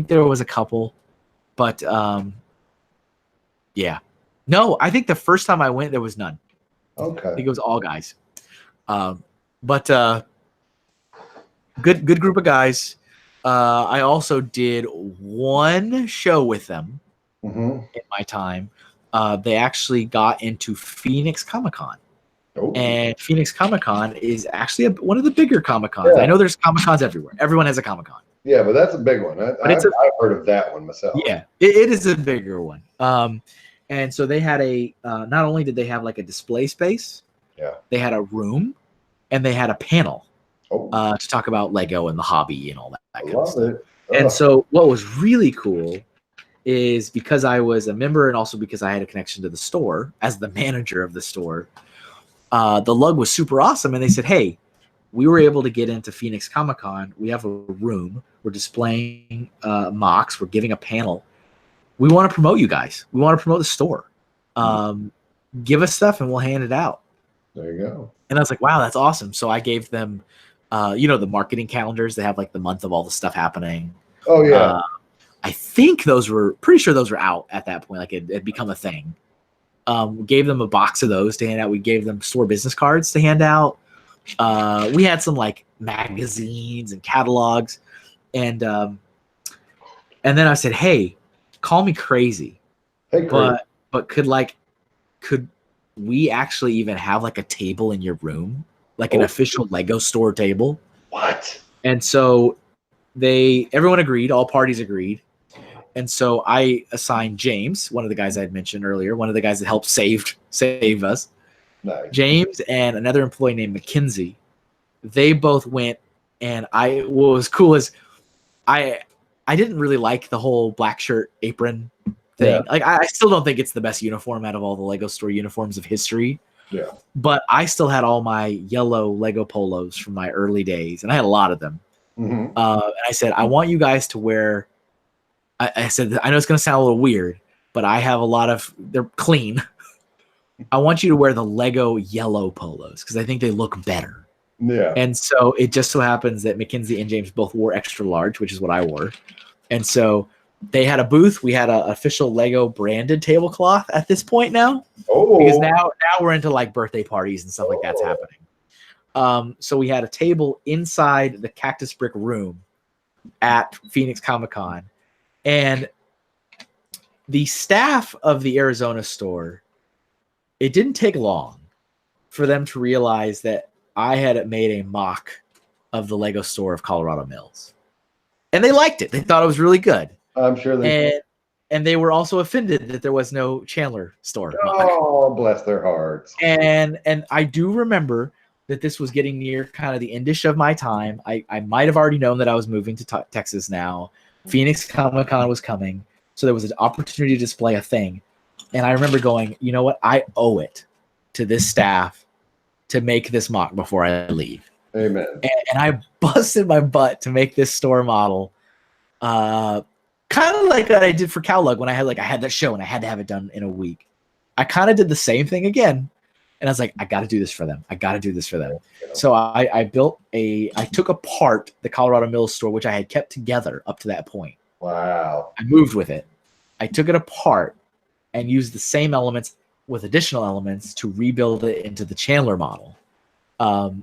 there was a couple, but yeah. No, I think the first time I went there was none. Okay. I think it was all guys. But good group of guys. I also did one show with them in my time. They actually got into Phoenix Comic-Con. Oh. And Phoenix Comic-Con is actually one of the bigger Comic-Cons. Yeah. I know there's Comic-Cons everywhere. Everyone has a Comic-Con. Yeah, but that's a big one. I've heard of that one myself. Yeah, it is a bigger one. And so they had not only did they have like a display space, they had a room, and they had a panel to talk about Lego and the hobby and all that kind of stuff. And so what was really cool is because I was a member and also because I had a connection to the store as the manager of the store, the LUG was super awesome. And they said, hey, we were able to get into Phoenix Comic-Con. We have a room. We're displaying mocks. We're giving a panel. We want to promote you guys. We want to promote the store. Give us stuff and we'll hand it out. There you go. And I was like, wow, that's awesome. So I gave them, the marketing calendars. They have like the month of all the stuff happening. Oh, yeah. I think pretty sure those were out at that point. Like it had become a thing. We gave them a box of those to hand out. We gave them store business cards to hand out. we had some like magazines and catalogs, and then I said, hey, call me crazy, Hey, Chris. but could we actually even have like a table in your room, like an official Lego store table? What? And so everyone agreed, all parties agreed. And so I assigned James, one of the guys I had mentioned earlier, one of the guys that helped save us. Nice. James and another employee named Mackenzie. They both went, and what was cool is I didn't really like the whole black shirt apron thing. Yeah. Like I still don't think it's the best uniform out of all the Lego store uniforms of history. Yeah. But I still had all my yellow Lego polos from my early days, and I had a lot of them. Mm-hmm. And I said, I want you guys to wear. I said, I know it's going to sound a little weird, but I have a lot of. They're clean. I want you to wear the Lego yellow polos because I think they look better. Yeah. And so it just so happens that Mackenzie and James both wore extra large, which is what I wore. And so they had a booth. We had an official Lego branded tablecloth at this point now. Oh. Because now we're into like birthday parties and stuff like that's happening. So we had a table inside the Cactus Brick room at Phoenix Comic-Con. And the staff of the Arizona store, it didn't take long for them to realize that I had made a mock of the Lego store of Colorado Mills. And they liked it. They thought it was really good. I'm sure they and they were also offended that there was no Chandler store mock. Oh, bless their hearts. And I do remember that this was getting near kind of the endish of my time. I might have already known that I was moving to Texas now. Phoenix Comic-Con was coming. So there was an opportunity to display a thing. And I remember going, you know what? I owe it to this staff to make this mock before I leave. Amen. And I busted my butt to make this store model. Kind of like what I did for LUG when I had that show and I had to have it done in a week. I kind of did the same thing again. And I was like, I got to do this for them. So I took apart the Colorado Mills store, which I had kept together up to that point. Wow. I moved with it. I took it apart and used the same elements with additional elements to rebuild it into the Chandler model. So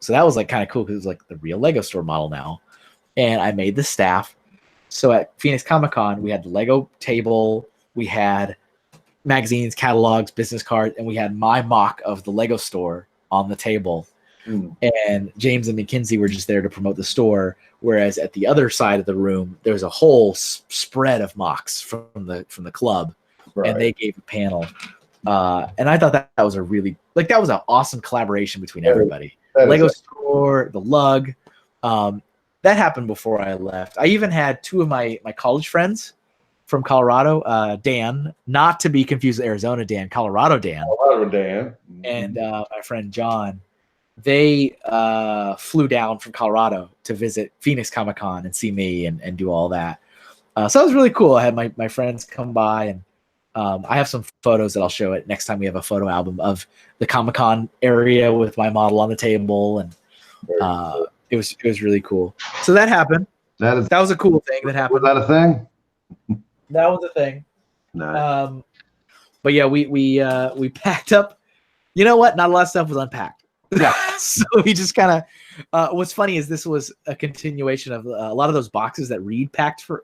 that was like kind of cool because it was like the real Lego store model now. And I made the staff. So at Phoenix Comic-Con, we had the Lego table, we had magazines, catalogs, business cards, and we had my mock of the Lego store on the table. And James and Mackenzie were just there to promote the store, whereas at the other side of the room, there was a whole spread of mocks from the club, right. And they gave a panel. And I thought that was a really that was an awesome collaboration between everybody. Lego store, the LUG. That happened before I left. I even had two of my college friends from Colorado, Dan, not to be confused with Arizona Dan, Colorado Dan. Colorado Dan. And my friend John. They flew down from Colorado to visit Phoenix Comic-Con and see me and do all that. So that was really cool. I had my friends come by, and I have some photos that I'll show it next time we have a photo album of the Comic-Con area with my model on the table, and it was really cool. So that happened. That was a cool thing that happened. Was that a thing? That was a thing. Nice. But yeah, we packed up. You know what? Not a lot of stuff was unpacked. Yeah. So we just kind of. What's funny is this was a continuation of a lot of those boxes that Reed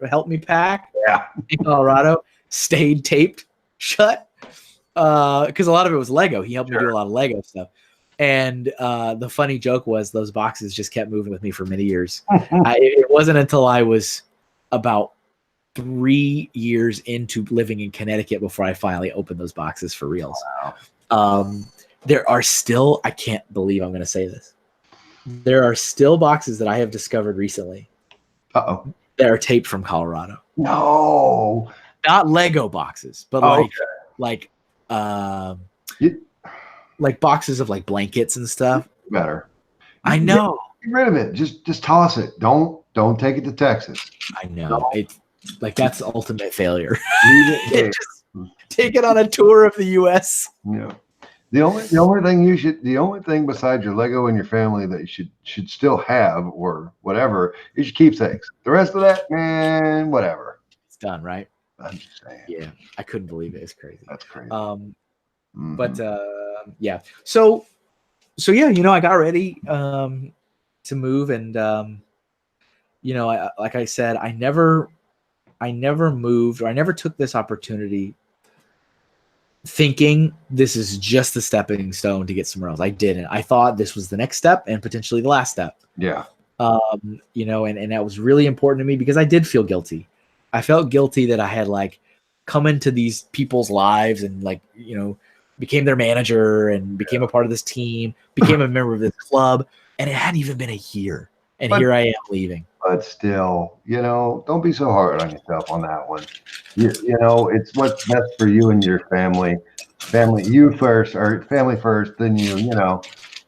helped me pack. Yeah. In Colorado, stayed taped shut because a lot of it was Lego. He helped me do a lot of Lego stuff. And the funny joke was those boxes just kept moving with me for many years. It wasn't until I was about 3 years into living in Connecticut before I finally opened those boxes for reals. Wow. There are still, I can't believe I'm going to say this. There are still boxes that I have discovered recently. That are taped from Colorado. No. Not Lego boxes, but like boxes of like blankets and stuff. Better. I know. Get rid of it. Just toss it. Don't take it to Texas. I know. It's like that's the ultimate failure. Leave it Just take it on a tour of the US. Yeah. The only thing besides your Lego and your family that you should still have or whatever is your keepsakes. The rest of that, man, whatever. It's done, right? I'm just saying. Yeah, I couldn't believe it. It's crazy. That's crazy. But yeah. So so yeah, I got ready to move, and like I said, I never moved, or I never took this opportunity thinking this is just the stepping stone to get somewhere else. I didn't. I thought this was the next step and potentially the last step. Yeah. And that was really important to me because I did feel guilty. I felt guilty that I had like come into these people's lives and like, became their manager and became a part of this team, became a member of this club, and it hadn't even been a year. And here I am leaving. But still, don't be so hard on yourself on that one. It's what's best for you and your family. Family, you first, or family first, then you.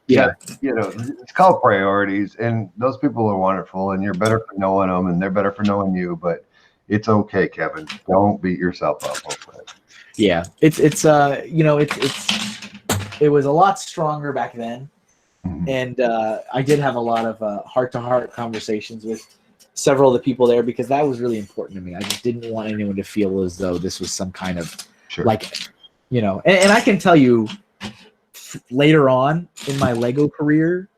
Yeah. It's called priorities, and those people are wonderful, and you're better for knowing them, and they're better for knowing you. But it's okay, Kevin. Don't beat yourself up. Okay. Yeah, it was a lot stronger back then. And I did have a lot of heart-to-heart conversations with several of the people there because that was really important to me. I just didn't want anyone to feel as though this was some kind of and I can tell you later on in my Lego career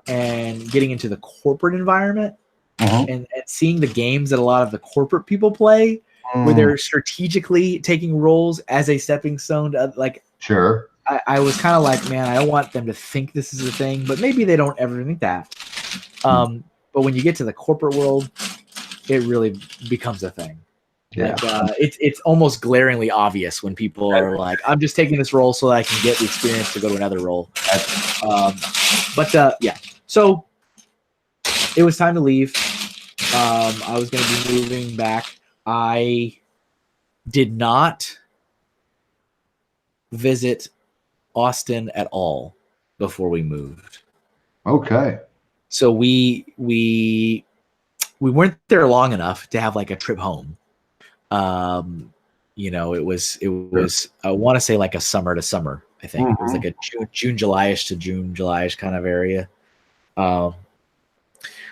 and getting into the corporate environment and seeing the games that a lot of the corporate people play where they're strategically taking roles as a stepping stone to Sure. I was kind of like, man, I don't want them to think this is a thing, but maybe they don't ever think that. But when you get to the corporate world, it really becomes a thing. Yeah. Like, it's almost glaringly obvious when people are like, I'm just taking this role so that I can get the experience to go to another role. So it was time to leave. I was going to be moving back. I did not visit Austin at all before we moved. Okay. So we weren't there long enough to have like a trip home. It was I want to say like a summer to summer. I think it was like a June July-ish to June July-ish kind of area.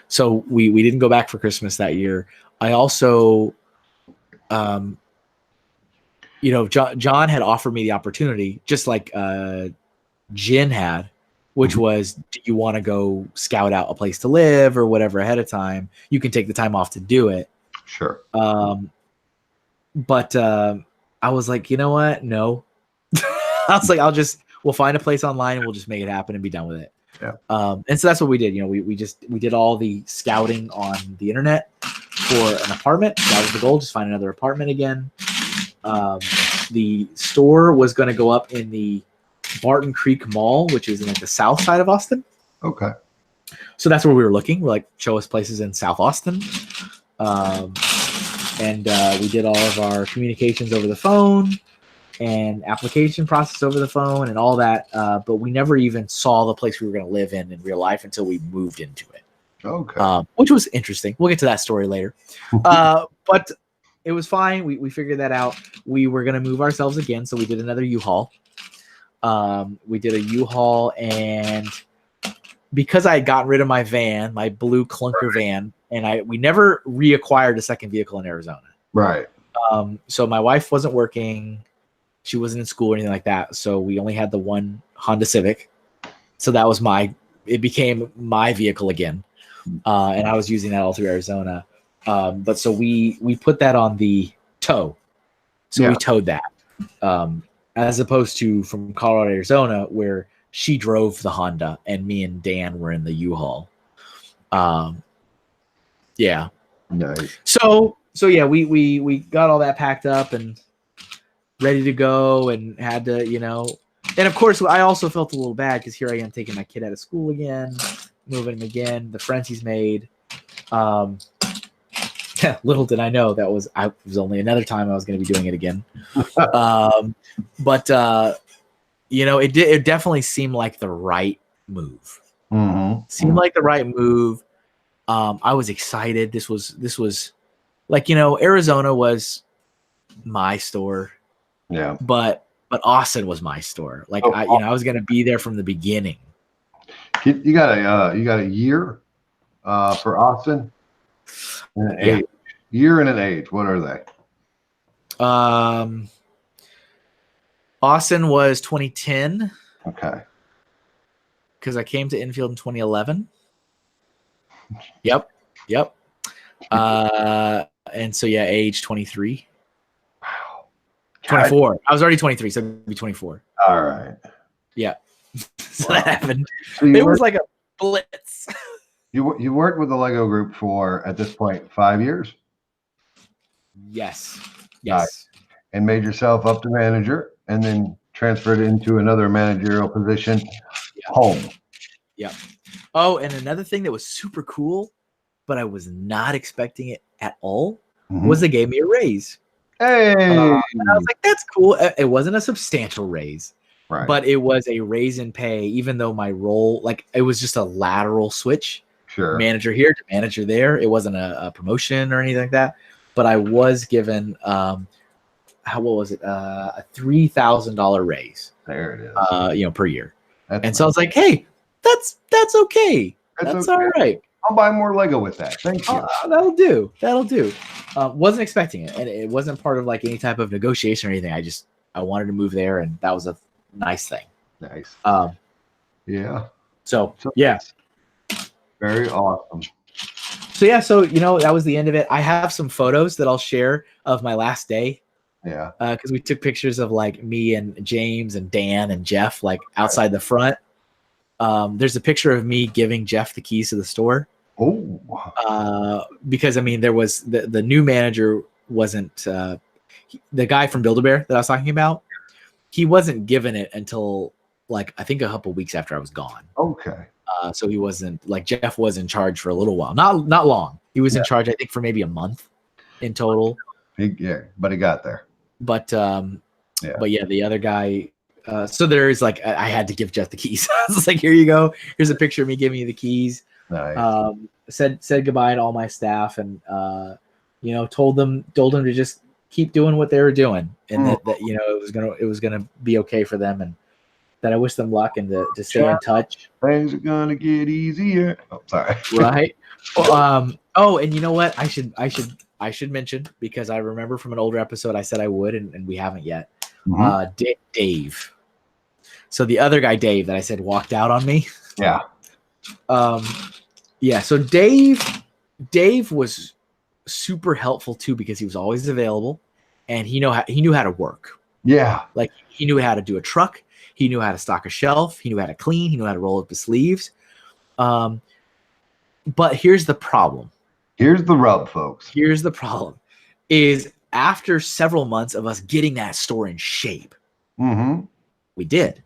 So we didn't go back for Christmas that year. I also John had offered me the opportunity, just like Jin had, which was, do you want to go scout out a place to live or whatever ahead of time? You can take the time off to do it. Sure. But I was like, you know what? No. I was like, we'll find a place online and we'll just make it happen and be done with it. Yeah. And so that's what we did. We did all the scouting on the internet for an apartment. That was the goal. Just find another apartment again. The store was going to go up in the Barton Creek Mall, which is in like the south side of Austin. Okay. So that's where we were looking. We're like, show us places in South Austin. And we did all of our communications over the phone and application process over the phone and all that. But we never even saw the place we were going to live in real life until we moved into it. Okay. Which was interesting. We'll get to that story later. But it was fine. We figured that out. We were going to move ourselves again. So we did another U-Haul. We did a U-Haul, and because I had gotten rid of my van, my blue clunker van, and we never reacquired a second vehicle in Arizona. Right. So my wife wasn't working. She wasn't in school or anything like that. So we only had the one Honda Civic. So that was it became my vehicle again. And I was using that all through Arizona. But so we put that on the tow. So we towed that. As opposed to from Colorado, Arizona, where she drove the Honda and me and Dan were in the U-Haul. Yeah. Nice. So yeah, we got all that packed up and ready to go, and had to, and of course I also felt a little bad because here I am taking my kid out of school again, moving him again, the friends he's made. Little did I know that was only another time I was going to be doing it again. But it definitely seemed like the right move. Seemed like the right move. I was excited. This was like, Arizona was my store. Yeah. But Austin was my store. Like I was going to be there from the beginning. You got a year for Austin? And an age. Year and an age. What are they? Austin was 2010. Okay. because I came to Infield in 2011. Yep. And so yeah, age 23. Wow. 24. I was already 23, so it'd be 24. All right. Yeah. So that happened. So It was like a blitz. you worked with the Lego group for, at this point, 5 years? Yes. Nice. And made yourself up to manager and then transferred into another managerial position home. Yeah. Oh, and another thing that was super cool, but I was not expecting it at all, was they gave me a raise. Hey. And I was like, that's cool. It wasn't a substantial raise, Right. but it was a raise in pay, even though my role, like, it was just a lateral switch. Sure. Manager here to manager there. It wasn't a promotion or anything like that, but I was given what was it? A $3,000 raise. There it is. Per year. That's and so I was like, hey, that's okay. That's okay. all right. I'll buy more Lego with that. Thank you. That'll do. Wasn't expecting it, and it wasn't part of like any type of negotiation or anything. I wanted to move there, and that was a nice thing. Nice. Yeah. So yeah. Very awesome. So yeah, that was the end of it. I have some photos that I'll share of my last day. Yeah. Because we took pictures of like me and James and Dan and Jeff like outside the front. There's a picture of me giving Jeff the keys to the store. Oh. Because I mean, there was the new manager wasn't the guy from Build-A-Bear that I was talking about. He wasn't given it until like I think a couple weeks after I was gone. Okay. So he wasn't like Jeff was in charge for a little while, not long. He was in charge, I think, for maybe a month in total. But he got there. But the other guy. So there's like I had to give Jeff the keys. I was like, here you go. Here's a picture of me giving you the keys. Nice. Said goodbye to all my staff and told them to just keep doing what they were doing and that it was gonna be okay for them and that I wish them luck and to stay in touch. Things are gonna get easier. Oh, sorry. Right. And you know what? I should mention because I remember from an older episode I said I would and we haven't yet. Dave. So the other guy, Dave, that I said walked out on me. Yeah. So Dave was super helpful too because he was always available and he knew how to work. Yeah. Like he knew how to do a truck. He knew how to stock a shelf. He knew how to clean. He knew how to roll up the sleeves. But here's the problem. Here's the rub, folks. Here's the problem is after several months of us getting that store in shape, we did.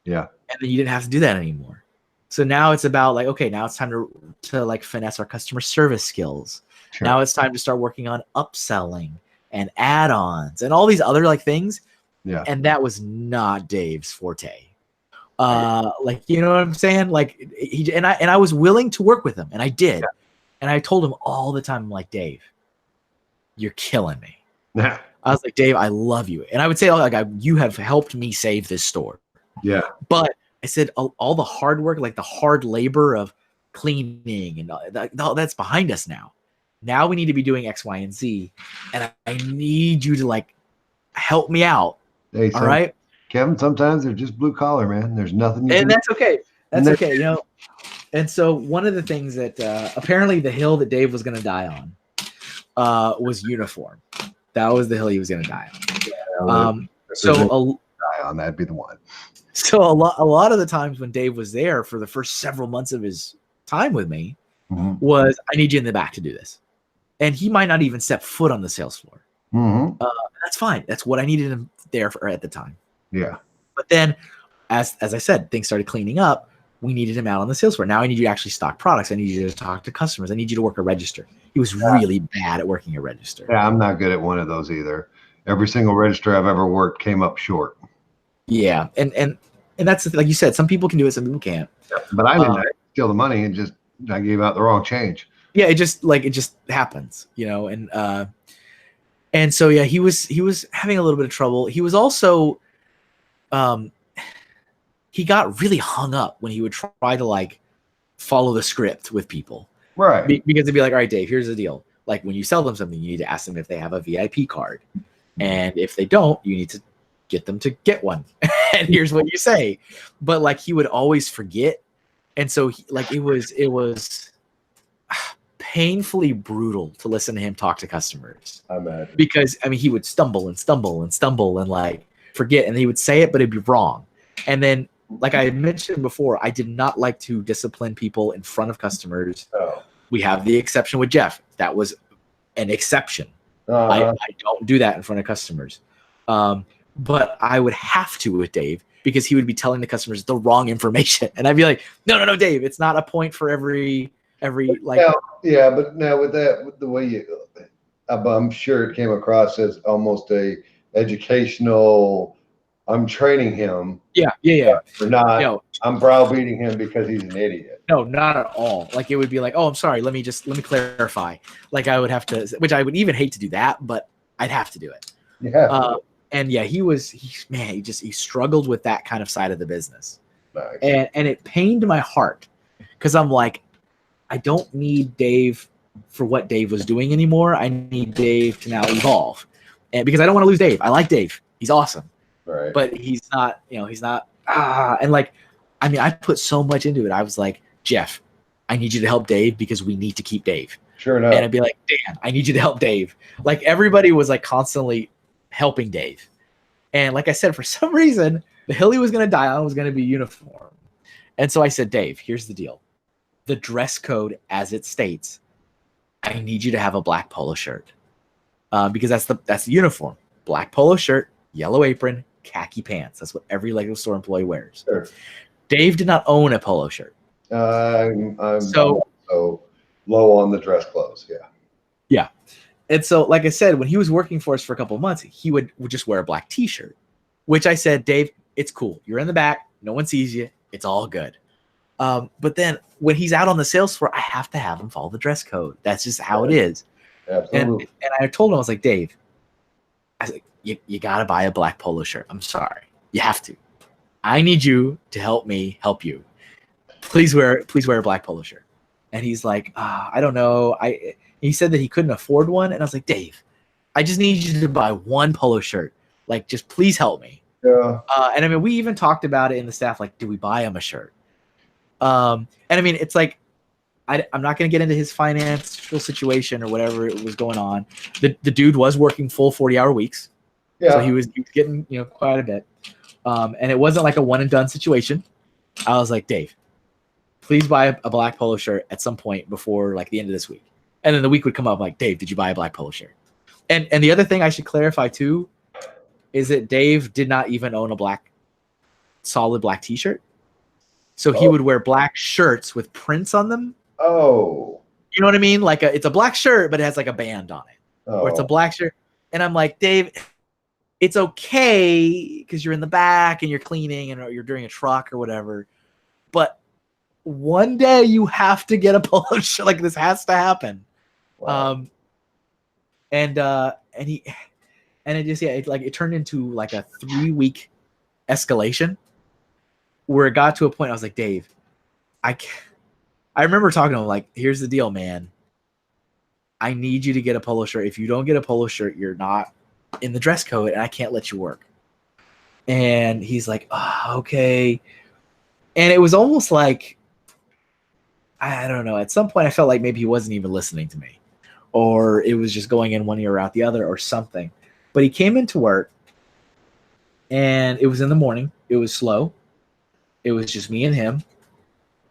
Yeah. And then you didn't have to do that anymore. So now it's about like, okay, now it's time to like finesse our customer service skills. Sure. Now it's time to start working on upselling and add-ons and all these other like things. Yeah. And that was not Dave's forte. Like, you know what I'm saying? Like I was willing to work with him and I did. Yeah. And I told him all the time, I'm like, Dave, you're killing me. Yeah. I was like, Dave, I love you. And I would say, like, you have helped me save this store. Yeah. But I said, all the hard work, like the hard labor of cleaning and all that's behind us now. Now we need to be doing X, Y, and Z. And I need you to like help me out. Hey, all right. Kevin, sometimes they're just blue collar, man. There's nothing you can do. That's okay. That's okay. And so one of the things that apparently the hill that Dave was going to die on was uniform. That was the hill he was going to die on. That'd be the one. So a lot of the times when Dave was there for the first several months of his time with me was, I need you in the back to do this. And he might not even step foot on the sales floor. That's fine. That's what I needed him there for at the time. Yeah. But then as I said, things started cleaning up. We needed him out on the sales floor. Now I need you to actually stock products. I need you to talk to customers. I need you to work a register. He was really bad at working a register. Yeah, I'm not good at one of those either. Every single register I've ever worked came up short. Yeah, and that's like you said, some people can do it, some people can't. Yeah, but I didn't steal the money and I gave out the wrong change. Yeah, it just happens, and so yeah, he was having a little bit of trouble. He was also he got really hung up when he would try to like follow the script with people. Right. Because it'd be like, all right, Dave, here's the deal. Like when you sell them something, you need to ask them if they have a VIP card. And if they don't, you need to get them to get one. And here's what you say. But like he would always forget. And so it was painfully brutal to listen to him talk to customers. I imagine. Because I mean, he would stumble and like forget, and he would say it, but it'd be wrong. And then, like I mentioned before, I did not like to discipline people in front of customers. Oh. We have the exception with Jeff. That was an exception. I don't do that in front of customers. But I would have to with Dave, because he would be telling the customers the wrong information. And I'd be like, no, Dave, it's not a point for every like. Now, yeah, but now with the way I'm sure it came across as almost a educational, I'm training him. Yeah. Or not. I'm browbeating him because he's an idiot. No, not at all. Like, it would be like, oh, I'm sorry. Let me clarify. Like, I would have to, which I would even hate to do that, but I'd have to do it. Yeah. And yeah, he struggled with that kind of side of the business. Nice. And it pained my heart, because I'm like, I don't need Dave for what Dave was doing anymore. I need Dave to now evolve. And because I don't want to lose Dave. I like Dave. He's awesome. Right. But he's not, and like, I mean, I put so much into it. I was like, Jeff, I need you to help Dave because we need to keep Dave. Sure enough. And I'd be like, Dan, I need you to help Dave. Like, everybody was like constantly helping Dave. And like I said, for some reason, the hill he was going to die on was going to be uniform. And so I said, Dave, here's the deal. The dress code as it states, I need you to have a black polo shirt. Because that's the uniform. Black polo shirt, yellow apron, khaki pants. That's what every Lego store employee wears. Sure. Dave did not own a polo shirt. I'm so low on the dress clothes. Yeah. Yeah. And so, like I said, when he was working for us for a couple of months, he would just wear a black t-shirt, which I said, Dave, it's cool. You're in the back. No one sees you. It's all good. But then when he's out on the sales floor, I have to have him follow the dress code. That's just how it is. Absolutely. And I told him, I was like, Dave, I was like, you got to buy a black polo shirt. I'm sorry. You have to. I need you to help me help you. Please wear a black polo shirt. And he's like, I don't know. He said that he couldn't afford one. And I was like, Dave, I just need you to buy one polo shirt. Like, just please help me. Yeah. And I mean, we even talked about it in the staff. Like, do we buy him a shirt? And I mean, it's like, I'm not going to get into his financial situation or whatever it was going on. The dude was working full 40-hour weeks. Yeah. So he was getting, quite a bit. And it wasn't like a one and done situation. I was like, Dave, please buy a black polo shirt at some point before like the end of this week. And then the week would come up like, Dave, did you buy a black polo shirt? And the other thing I should clarify too is that Dave did not even own a solid black t-shirt. So he would wear black shirts with prints on them. Oh. You know what I mean? Like it's a black shirt, but it has like a band on it. Oh. Or it's a black shirt. And I'm like, Dave, it's okay because you're in the back and you're cleaning and you're doing a truck or whatever. But one day you have to get a polo shirt. Like, this has to happen. Wow. And it just, it turned into like a 3-week escalation where it got to a point I was like, Dave, I remember talking to him like, here's the deal, man. I need you to get a polo shirt. If you don't get a polo shirt, you're not in the dress code and I can't let you work. And he's like, okay. And it was almost like, I don't know. At some point I felt like maybe he wasn't even listening to me, or it was just going in one ear out the other or something. But he came into work and it was in the morning. It was slow. It was just me and him.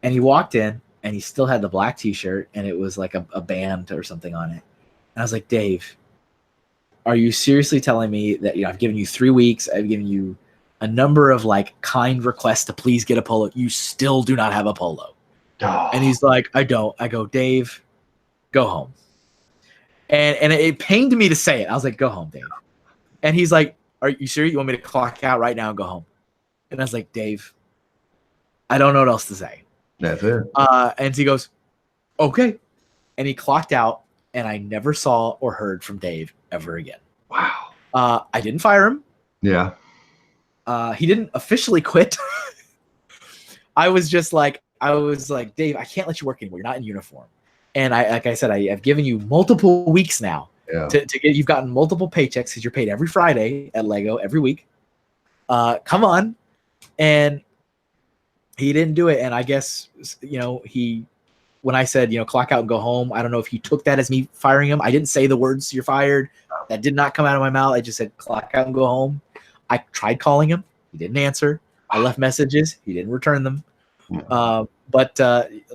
And he walked in and he still had the black t-shirt and it was like a band or something on it. And I was like, Dave, are you seriously telling me that, I've given you 3 weeks. I've given you a number of like kind requests to please get a polo. You still do not have a polo. Oh. And he's like, I don't. I go, Dave, go home. And it pained me to say it. I was like, go home, Dave. And he's like, are you serious? You want me to clock out right now and go home? And I was like, Dave, I don't know what else to say. That's it. And he goes, okay. And he clocked out, and I never saw or heard from Dave ever again. Wow. I didn't fire him. Yeah. He didn't officially quit. I was like, Dave, I can't let you work anymore. You're not in uniform. And like I said, I've given you multiple weeks now to get, you've gotten multiple paychecks because you're paid every Friday at Lego every week. Come on. And he didn't do it. And I guess, when I said, clock out and go home, I don't know if he took that as me firing him. I didn't say the words, "You're fired." That did not come out of my mouth. I just said, "Clock out and go home." I tried calling him. He didn't answer. I left messages. He didn't return them. But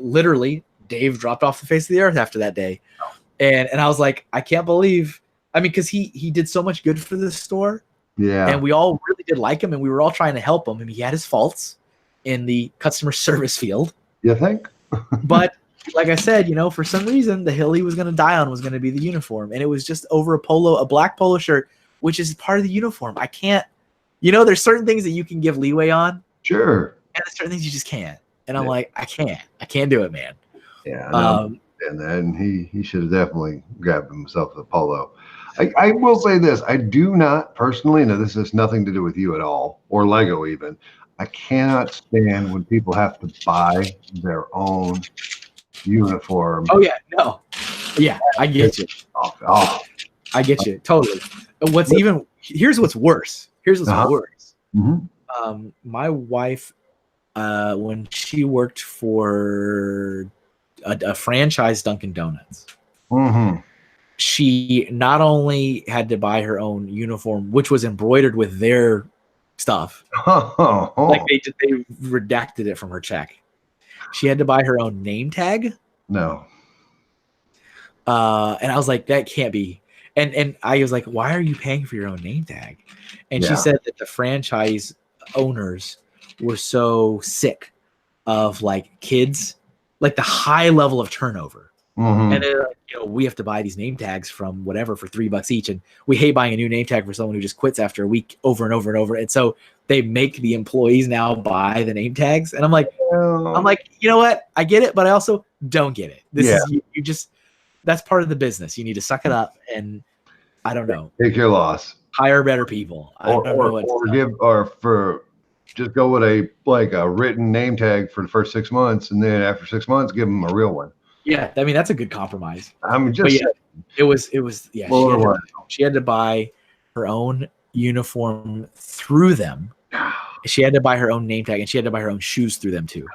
literally, Dave dropped off the face of the earth after that day. And I was like, I can't believe, because he did so much good for this store. Yeah. And we all really did like him, and we were all trying to help him. He had his faults in the customer service field. You think? But like I said, for some reason, the hill he was going to die on was going to be the uniform. And it was just over a black polo shirt, which is part of the uniform. I can't, there's certain things that you can give leeway on. Sure. And there's certain things you just can't. And I'm like, I can't do it, man. Yeah. And then he should have definitely grabbed himself a polo. I will say this. I do not personally, now this has nothing to do with you at all, or Lego even. I cannot stand when people have to buy their own uniform. Oh, yeah. No. Yeah, I get you. I get you. Totally. Here's what's worse. Worse. Mm-hmm. My wife, when she worked for a franchise Dunkin' Donuts, mm-hmm. she not only had to buy her own uniform, which was embroidered with their stuff, like they redacted it from her check. She had to buy her own name tag. No. And I was like, that can't be. And I was like, why are you paying for your own name tag? And she said that the franchise owners were so sick of like kids, like the high level of turnover. Mm-hmm. And they're like, we have to buy these name tags from whatever for $3 each. And we hate buying a new name tag for someone who just quits after a week over and over and over. And so they make the employees now buy the name tags. And I'm like, you know what? I get it, but I also don't get it. This is you just, that's part of the business. You need to suck it up and I don't know. Take your loss. Hire better people. Just go with a written name tag for the first 6 months, and then after 6 months, give them a real one. Yeah, that's a good compromise. It was she had to buy her own uniform through them. She had to buy her own name tag, and she had to buy her own shoes through them too.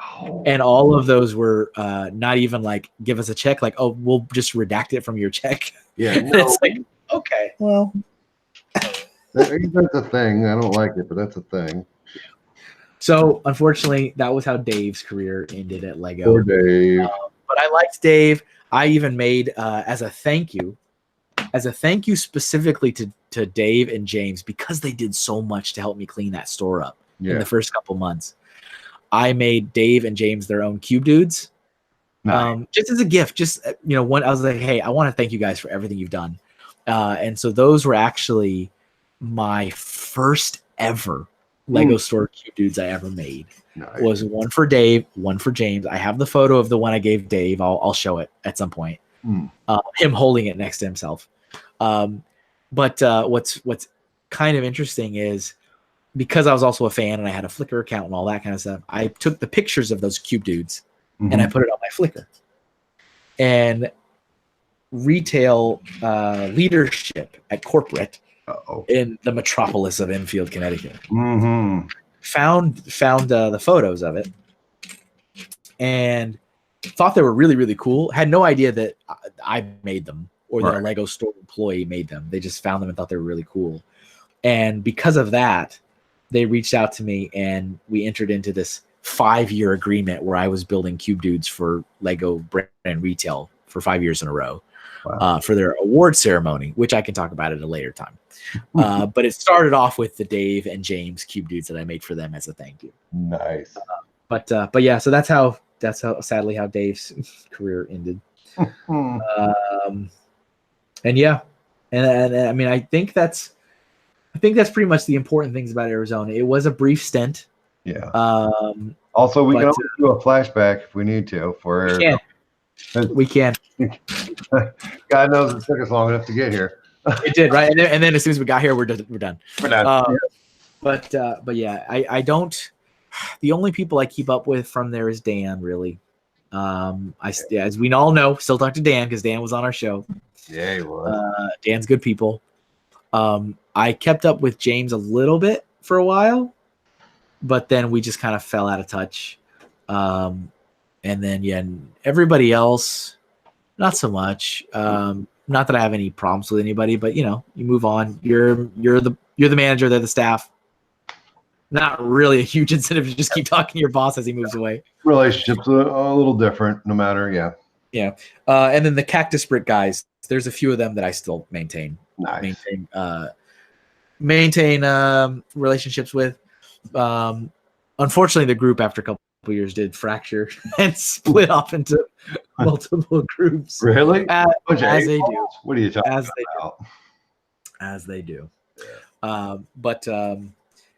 And all of those were not even like, give us a check, like, oh, we'll just redact it from your check. Yeah, it's like, okay, well, that's a thing. I don't like it, but that's a thing. So unfortunately, that was how Dave's career ended at Lego. Poor Dave. But I liked Dave. I even made as a thank you specifically to Dave and James, because they did so much to help me clean that store up in the first couple months. I made Dave and James their own cube dudes, just as a gift. Just when I was like, hey, I want to thank you guys for everything you've done. And so those were actually my first ever Lego store cube dudes I ever made. Nice. Was one for Dave, one for James. I have the photo of the one I gave Dave. I'll show it at some point. Him holding it next to himself. But what's kind of interesting is, because I was also a fan and I had a Flickr account and all that kind of stuff, I took the pictures of those cube dudes and I put it on my Flickr. And retail leadership at corporate in the metropolis of Enfield, Connecticut, found the photos of it and thought they were really, really cool. Had no idea that I made them or that a Lego store employee made them. They just found them and thought they were really cool. And because of that, they reached out to me and we entered into this 5-year agreement where I was building cube dudes for Lego brand retail for 5 years in a row. Wow. For their award ceremony, which I can talk about at a later time. But it started off with the Dave and James cube dudes that I made for them as a thank you. Nice. But yeah, so that's how sadly how Dave's career ended. And yeah, and I mean, I think that's pretty much the important things about Arizona. It was a brief stint. Yeah. Also, we can always do a flashback if we need to. We can. God knows it took us long enough to get here. It did, right? And then as soon as we got here, we're done. We're done. Yeah. But yeah, I don't. The only people I keep up with from there is Dan, really. As we all know, still talk to Dan because Dan was on our show. Yeah, he was. Dan's good people. I kept up with James a little bit for a while, but then we just kind of fell out of touch. And then everybody else, not so much. Not that I have any problems with anybody, but you move on. You're the manager, they're the staff. Not really a huge incentive to just keep talking to your boss as he moves away. Relationships a little different, no matter. Yeah. Yeah. And then the Cactus Brick guys, there's a few of them that I still maintain. Nice. Maintain relationships with. Unfortunately, the group after a couple years did fracture and split off into multiple groups. Really? As they do. What are you talking about? As they do.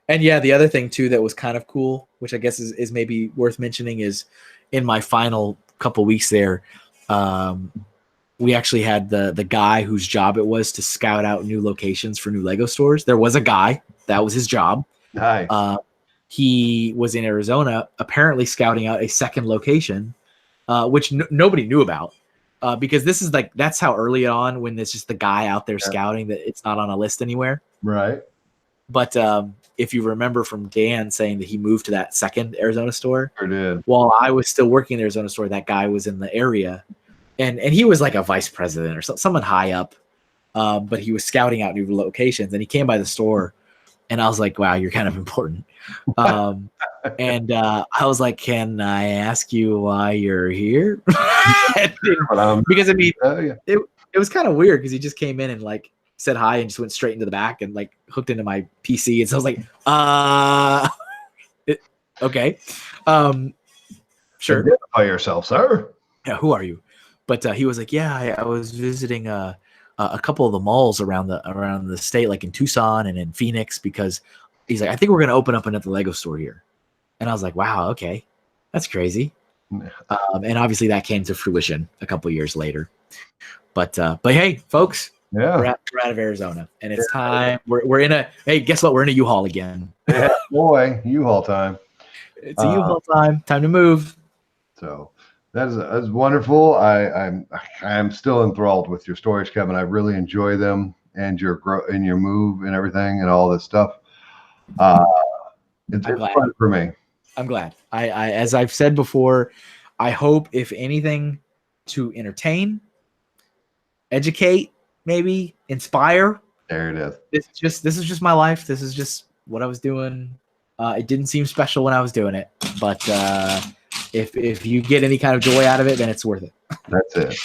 And the other thing too that was kind of cool, which I guess is maybe worth mentioning, is in my final couple weeks there, we actually had the guy whose job it was to scout out new locations for new Lego stores. There was a guy that was his job. Nice. He was in Arizona, apparently scouting out a second location, which nobody knew about, because this is that's how early on, when it's just the guy out there scouting, that it's not on a list anywhere. Right. But if you remember from Dan saying that he moved to that second Arizona store, Sure did. While I was still working in the Arizona store, that guy was in the area, and he was like a vice president or someone high up, but he was scouting out new locations, and he came by the store, and I was like, wow, you're kind of important. And I was like, can I ask you why you're here? Because I mean, it was kind of weird because he just came in and said hi and just went straight into the back and hooked into my PC. And so I was like, okay. Sure. Identify yourself, sir. Yeah. Who are you? But he was like, yeah, I was visiting a couple of the malls around the state, like in Tucson and in Phoenix, because he's like, I think we're going to open up another Lego store here. And I was like, wow, okay, that's crazy. And obviously that came to fruition a couple of years later. But hey, folks, we're out of Arizona, and it's time. We're in a. Hey, guess what? We're in a U-Haul again. Yeah, boy, U-Haul time. It's a U-Haul time. Time to move. So that's wonderful. I'm still enthralled with your stories, Kevin. I really enjoy them, and your growth and your move and everything and all this stuff. It's fun for me. I'm glad. I as I've said before, I hope, if anything, to entertain, educate, maybe inspire. There it is. This is just my life. This is just what I was doing. It didn't seem special when I was doing it, but if you get any kind of joy out of it, then it's worth it. That's it.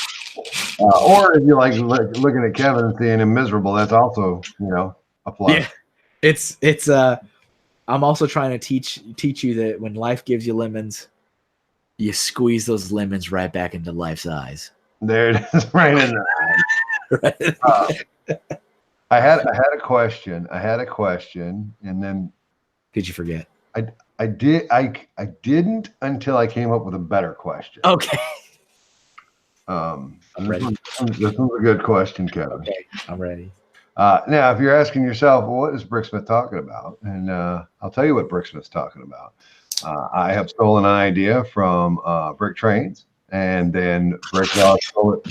Or if you like looking at Kevin and seeing him miserable, that's also a plus. Yeah, it's I'm also trying to teach you that when life gives you lemons, you squeeze those lemons right back into life's eyes. There it is, right in the eye. I had a question. And then did you forget? I didn't until I came up with a better question. Okay. I'm ready. This one's a good question, Kevin. Okay, I'm ready. Now, if you're asking yourself, well, what is Bricksmith talking about? And I'll tell you what Bricksmith's talking about. I have stolen an idea from Brick Trains, and then Brick Dog stole it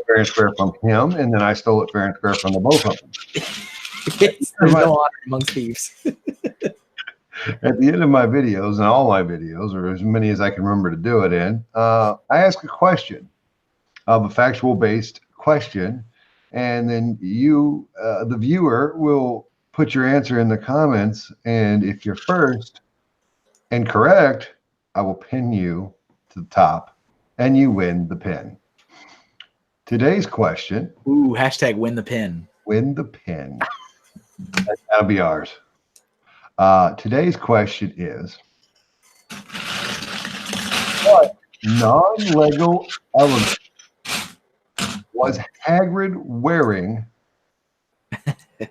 fair and square from him, and then I stole it fair and square from the both of them. There's no honor amongst thieves. At the end of my videos, and all my videos, or as many as I can remember to do it in, I ask a question, of a factual-based question, and then you, the viewer, will put your answer in the comments, and if you're first and correct, I will pin you to the top, and you win the pin. Today's question. Ooh, hashtag win the pin. Win the pin. That'll be ours. Today's question is, what non-Lego element was Hagrid wearing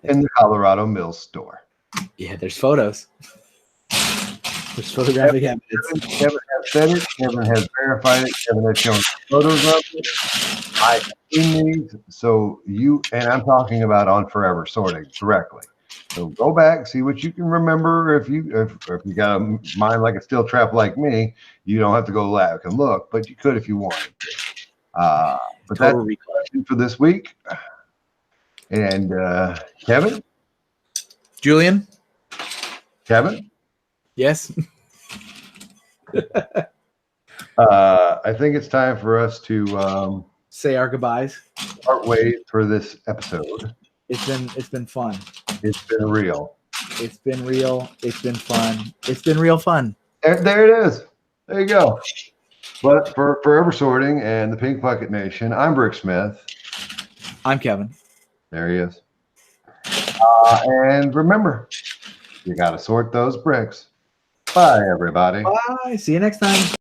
in the Colorado Mills store? Yeah, there's photos. There's photographic evidence. Kevin has said it. Kevin has verified it. Kevin has shown photos of it. I've seen these. So and I'm talking about on Forever Sorting directly. So go back, see what you can remember. If you got a mind like a steel trap like me, you don't have to go back and look, but you could if you wanted. But that's the question for this week. And Kevin? Julian? Kevin? Yes. I think it's time for us to Say our goodbyes. part ways for this episode. It's been fun. It's been real. It's been real. It's been fun. It's been real fun. There it is. There you go. But for Forever Sorting and the Pink Bucket Nation, I'm Brick Smith. I'm Kevin. There he is. And remember, you got to sort those bricks. Bye, everybody. Bye. See you next time.